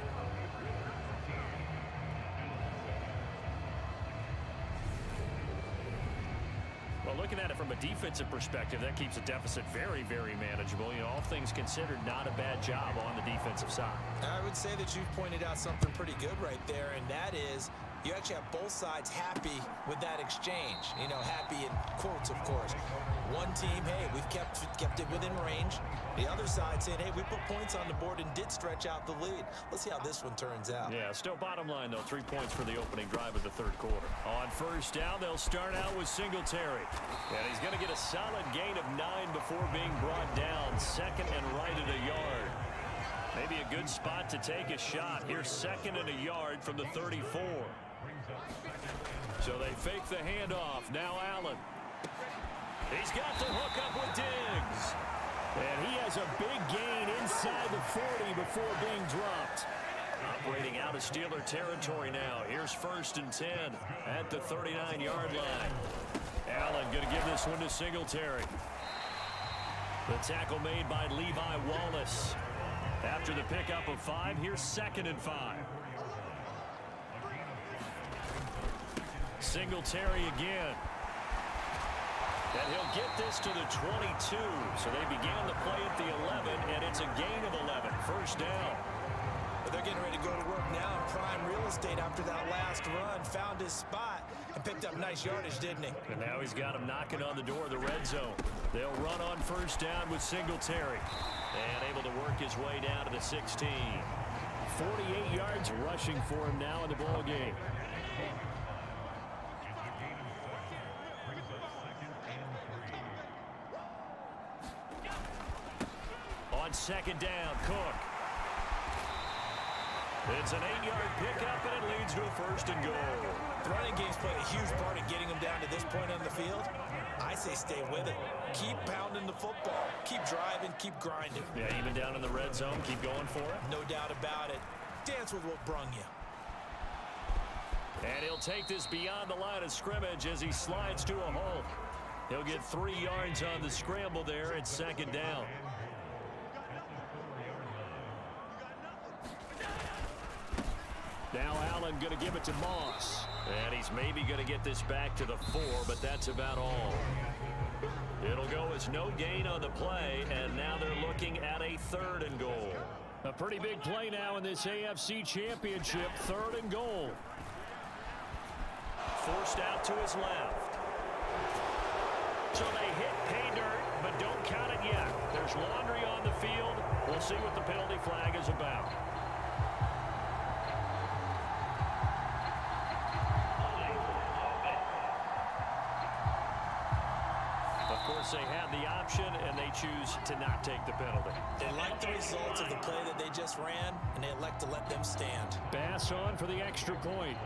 Speaker 3: Well, looking at it from a defensive perspective, that keeps the deficit very, very manageable. You know, all things considered, not a bad job on the defensive side.
Speaker 4: I would say that you've pointed out something pretty good right there, and that is you actually have both sides happy with that exchange. You know, happy in quotes, of course. One team, hey, we've kept it within range. The other side saying, hey, we put points on the board and did stretch out the lead. Let's see how this one turns out.
Speaker 3: Yeah, still bottom line, though, 3 points for the opening drive of the 3rd quarter. On first down, they'll start out with Singletary. And he's going to get a solid gain of 9 before being brought down. 2nd and right at a yard. Maybe a good spot to take a shot. Here's 2nd and a yard from the 34. So they fake the handoff. Now Allen. He's got the hook up with Diggs. And he has a big gain inside the 40 before being dropped. Operating out of Steeler territory now. Here's 1st and 10 at the 39-yard line. Allen going to give this one to Singletary. The tackle made by Levi Wallace. After the pickup of 5, here's 2nd and 5. Singletary again. And he'll get this to the 22. So they began the play at the 11, and it's a gain of 11. 1st down.
Speaker 4: But they're getting ready to go to work now in prime real estate after that last run. Found his spot and picked up nice yardage, didn't he?
Speaker 3: And now he's got him knocking on the door of the red zone. They'll run on first down with Singletary. And able to work his way down to the 16. 48 yards rushing for him now in the ball game. On second down, Cook. It's an 8-yard pickup, and it leads to a first and goal.
Speaker 4: The running game's played a huge part in getting them down to this point on the field. I say stay with it. Keep pounding the football. Keep driving. Keep grinding.
Speaker 3: Yeah, even down in the red zone, keep going for it.
Speaker 4: No doubt about it. Dance with what brung you.
Speaker 3: And he'll take this beyond the line of scrimmage as he slides to a halt. He'll get 3 yards on the scramble there at second down. Now Allen going to give it to Moss. And he's maybe going to get this back to the 4, but that's about all. It'll go as no gain on the play, and now they're looking at a 3rd and goal. A pretty big play now in this AFC Championship. 3rd and goal. Forced out to his left. So they hit pay dirt, but don't count it yet. There's laundry on the field. We'll see what the penalty flag is about. Of course, they had the option, and they choose to not take the penalty.
Speaker 4: They like the results of the play that they just ran, and they elect to let them stand.
Speaker 3: Bass on for the extra point.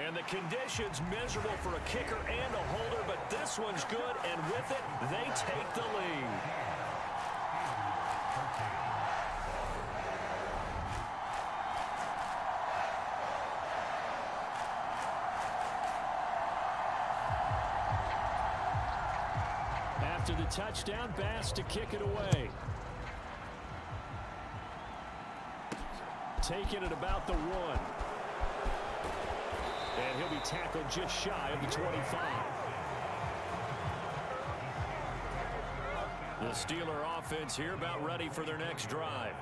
Speaker 3: And the conditions miserable for a kicker and a holder, but this one's good, and with it, they take the lead. After the touchdown, Bass to kick it away. Taking it about the 1. And he'll be tackled just shy of the 25. The Steeler offense here about ready for their next drive.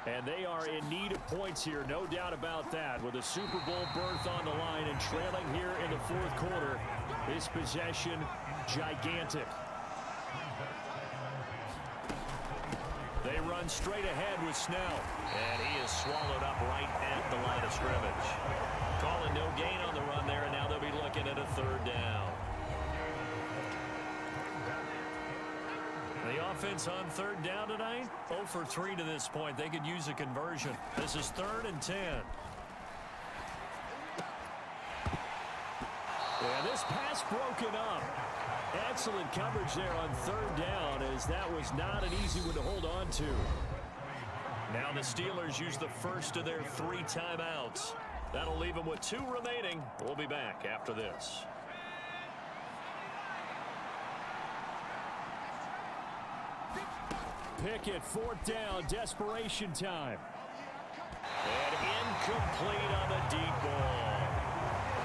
Speaker 3: And they are in need of points here, no doubt about that. With a Super Bowl berth on the line and trailing here in the 4th quarter, this possession gigantic. They run straight ahead with Snell. And he is swallowed up right at the line of scrimmage. Calling no gain on the run there, and now they'll be looking at a 3rd down. The offense on 3rd down tonight, 0 for 3 to this point. They could use a conversion. This is 3rd and 10. And this pass broken up. Excellent coverage there on 3rd down, as that was not an easy one to hold on to. Now the Steelers use the first of their 3 timeouts. That'll leave them with 2 remaining. We'll be back after this. Pickett, 4th down, desperation time. And incomplete on the deep ball.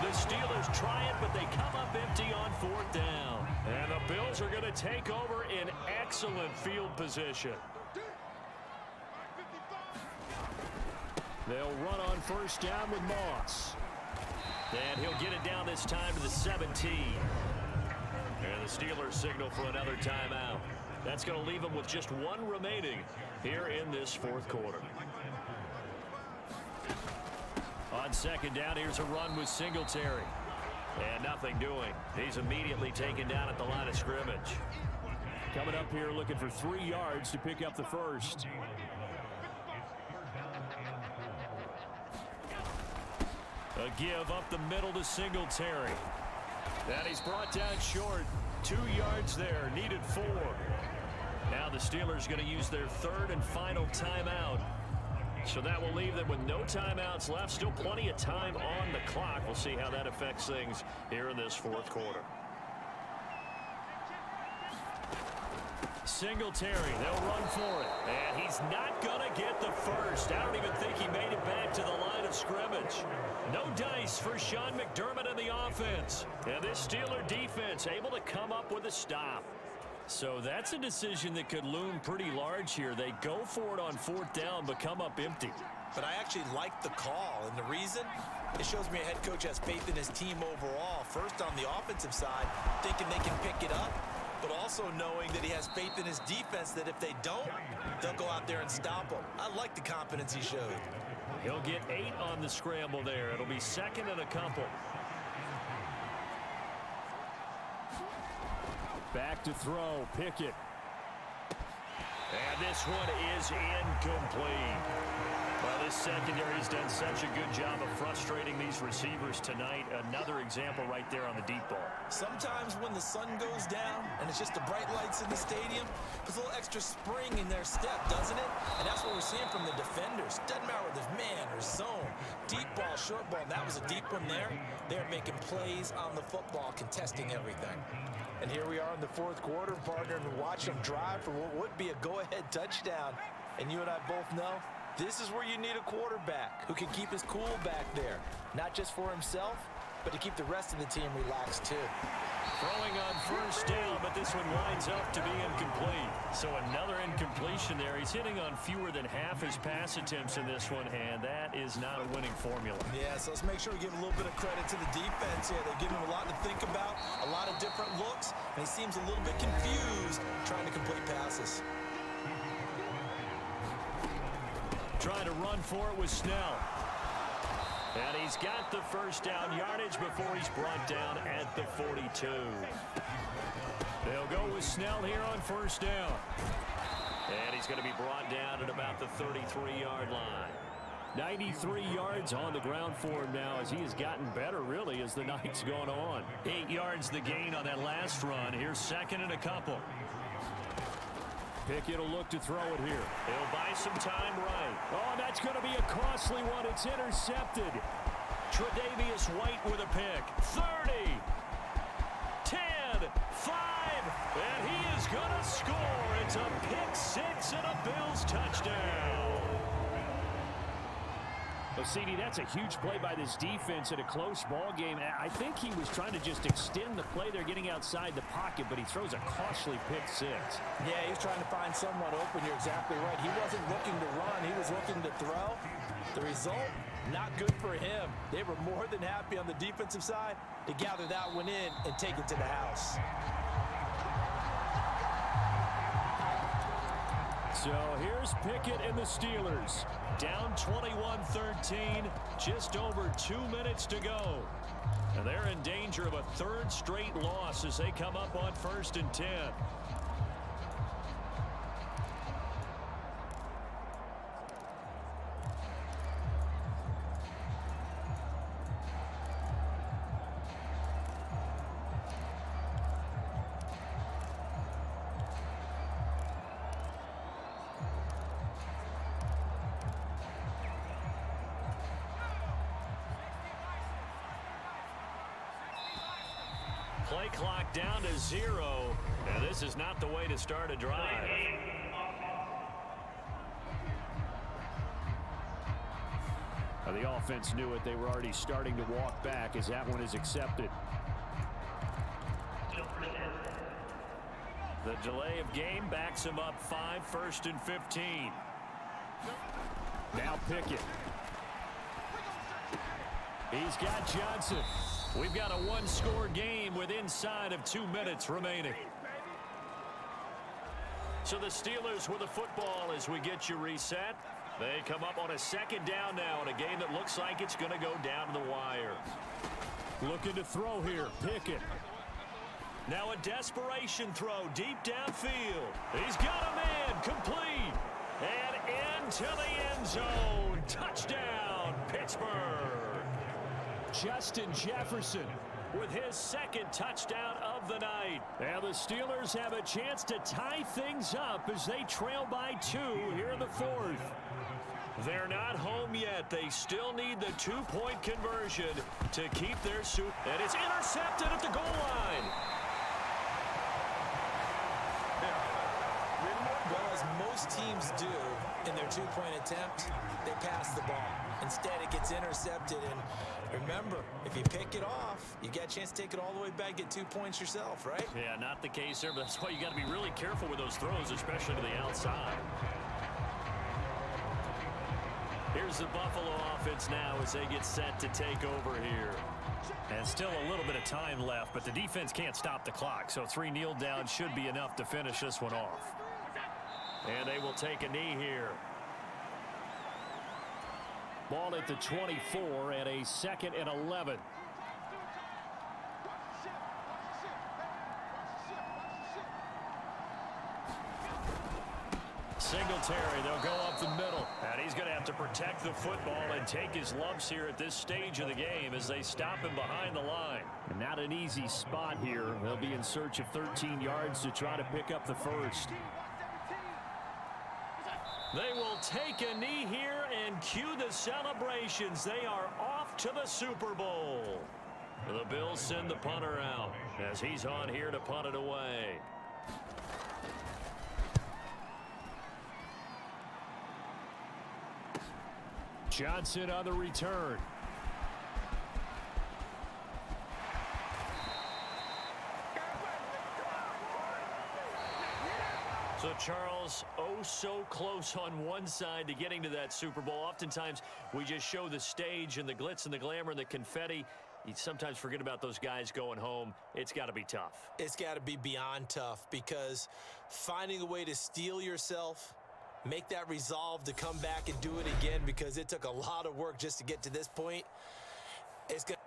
Speaker 3: The Steelers try it, but they come up empty on 4th down. And the Bills are going to take over in excellent field position. They'll run on first down with Moss. And he'll get it down this time to the 17. And the Steelers signal for another timeout. That's going to leave them with just 1 remaining here in this 4th quarter. On 2nd down, here's a run with Singletary. And nothing doing. He's immediately taken down at the line of scrimmage. Coming up here looking for 3 yards to pick up the first. A give up the middle to Singletary. And he's brought down short. 2 yards there, needed 4. Now the Steelers going to use their 3rd and final timeout. So that will leave them with no timeouts left. Still plenty of time on the clock. We'll see how that affects things here in this 4th quarter. Singletary, they'll run for it. And he's not going to get the first. I don't even think he made it back to the line of scrimmage. No dice for Sean McDermott and the offense. And this Steeler defense able to come up with a stop. So that's a decision that could loom pretty large here. They go for it on 4th down, but come up empty.
Speaker 4: but I actually like the call. And the reason? It shows me a head coach has faith in his team overall. First on the offensive side, thinking they can pick it up, but also knowing that he has faith in his defense that if they don't, they'll go out there and stop them. I like the confidence he showed.
Speaker 3: He'll get 8 on the scramble there. It'll be second and a couple. Back to throw, Pickett. And this one is incomplete. Well, this secondary's done such a good job of frustrating these receivers tonight. Another example right there on the deep ball. Sometimes when the sun goes down and it's just the bright lights in the stadium, puts a little extra spring in their step, doesn't it? And that's what we're seeing from the defenders. Doesn't matter whether it's man or zone. Deep ball, short ball. That was a deep one there. They're making plays on the football, contesting everything. And here we are in the fourth quarter, partner, and watch them drive for what would be a go-ahead touchdown. And you and I both know this is where you need a quarterback who can keep his cool back there, not just for himself, but to keep the rest of the team relaxed too. Throwing on first down, but this one winds up to be incomplete. So another incompletion there. He's hitting on fewer than half his pass attempts in this one, and that is not a winning formula. Yeah, so let's make sure we give a little bit of credit to the defense here. They've given him a lot to think about, a lot of different looks, and he seems a little bit confused trying to complete passes. Trying to run for it with Snell. And he's got the first down yardage before he's brought down at the 42. They'll go with Snell here on first down. And he's going to be brought down at about the 33-yard line. 93 yards on the ground for him now as he has gotten better, really, as the night's gone on. 8 yards the gain on that last run. Here's second and a couple. Pickett will look to throw it here. He'll buy some time right. Oh, that's going to be a costly one. It's intercepted. Tre'Davious White with a pick. 30, 10, 5, and he is going to score. It's a pick six and a Bills touchdown. Well, CD, that's a huge play by this defense in a close ball game. I think he was trying to just extend the play. They're getting outside the pocket, but he throws a costly pick six. Yeah, he's trying to find someone open. You're exactly right. He wasn't looking to run. He was looking to throw. The result, not good for him. They were more than happy on the defensive side to gather that one in and take it to the house. So here's Pickett and the Steelers. Down 21-13, just over 2 minutes to go. And they're in danger of a third straight loss as they come up on 1st and 10. Play clock down to 0, and this is not the way to start a drive. Now the offense knew it. They were already starting to walk back as that one is accepted. The delay of game backs him up 5, 1st and 15. Now Pickett. He's got Johnson. We've got a one-score game with inside of 2 minutes remaining. So the Steelers with the football as we get you reset. They come up on a second down now in a game that looks like it's going to go down to the wire. Looking to throw here, Pickett. Now a desperation throw deep downfield. He's got a man, complete. And into the end zone. Touchdown, Pittsburgh. Justin Jefferson with his second touchdown of the night. And the Steelers have a chance to tie things up as they trail by 2 here in the 4th. They're not home yet. They still need the 2-point conversion to keep their suit. And it's intercepted at the goal line. Well, as most teams do in their 2-point attempt, they pass the ball. Instead, it gets intercepted. And remember, if you pick it off, you get a chance to take it all the way back, get 2 points yourself, right? Yeah, not the case there, but that's why you got to be really careful with those throws, especially to the outside. Here's the Buffalo offense now as they get set to take over here.
Speaker 5: And still a little bit of time left, but the defense can't stop the clock, so 3 kneel down should be enough to finish this one off.
Speaker 3: And they will take a knee here. Ball at the 24 and a 2nd and 11. Singletary, they'll go up the middle.
Speaker 5: And he's going to have to protect the football and take his lumps here at this stage of the game as they stop him behind the line.
Speaker 3: And not an easy spot here. They'll be in search of 13 yards to try to pick up the first. They will take a knee here and cue the celebrations. They are off to the Super Bowl. The Bills send the punter out as he's on here to punt it away. Johnson on the return. So, Charles, oh so close on one side to getting to that Super Bowl. Oftentimes, we just show the stage and the glitz and the glamour and the confetti. You sometimes forget about those guys going home. It's got to be tough.
Speaker 4: It's got to be beyond tough because finding a way to steel yourself, make that resolve to come back and do it again because it took a lot of work just to get to this point. It's going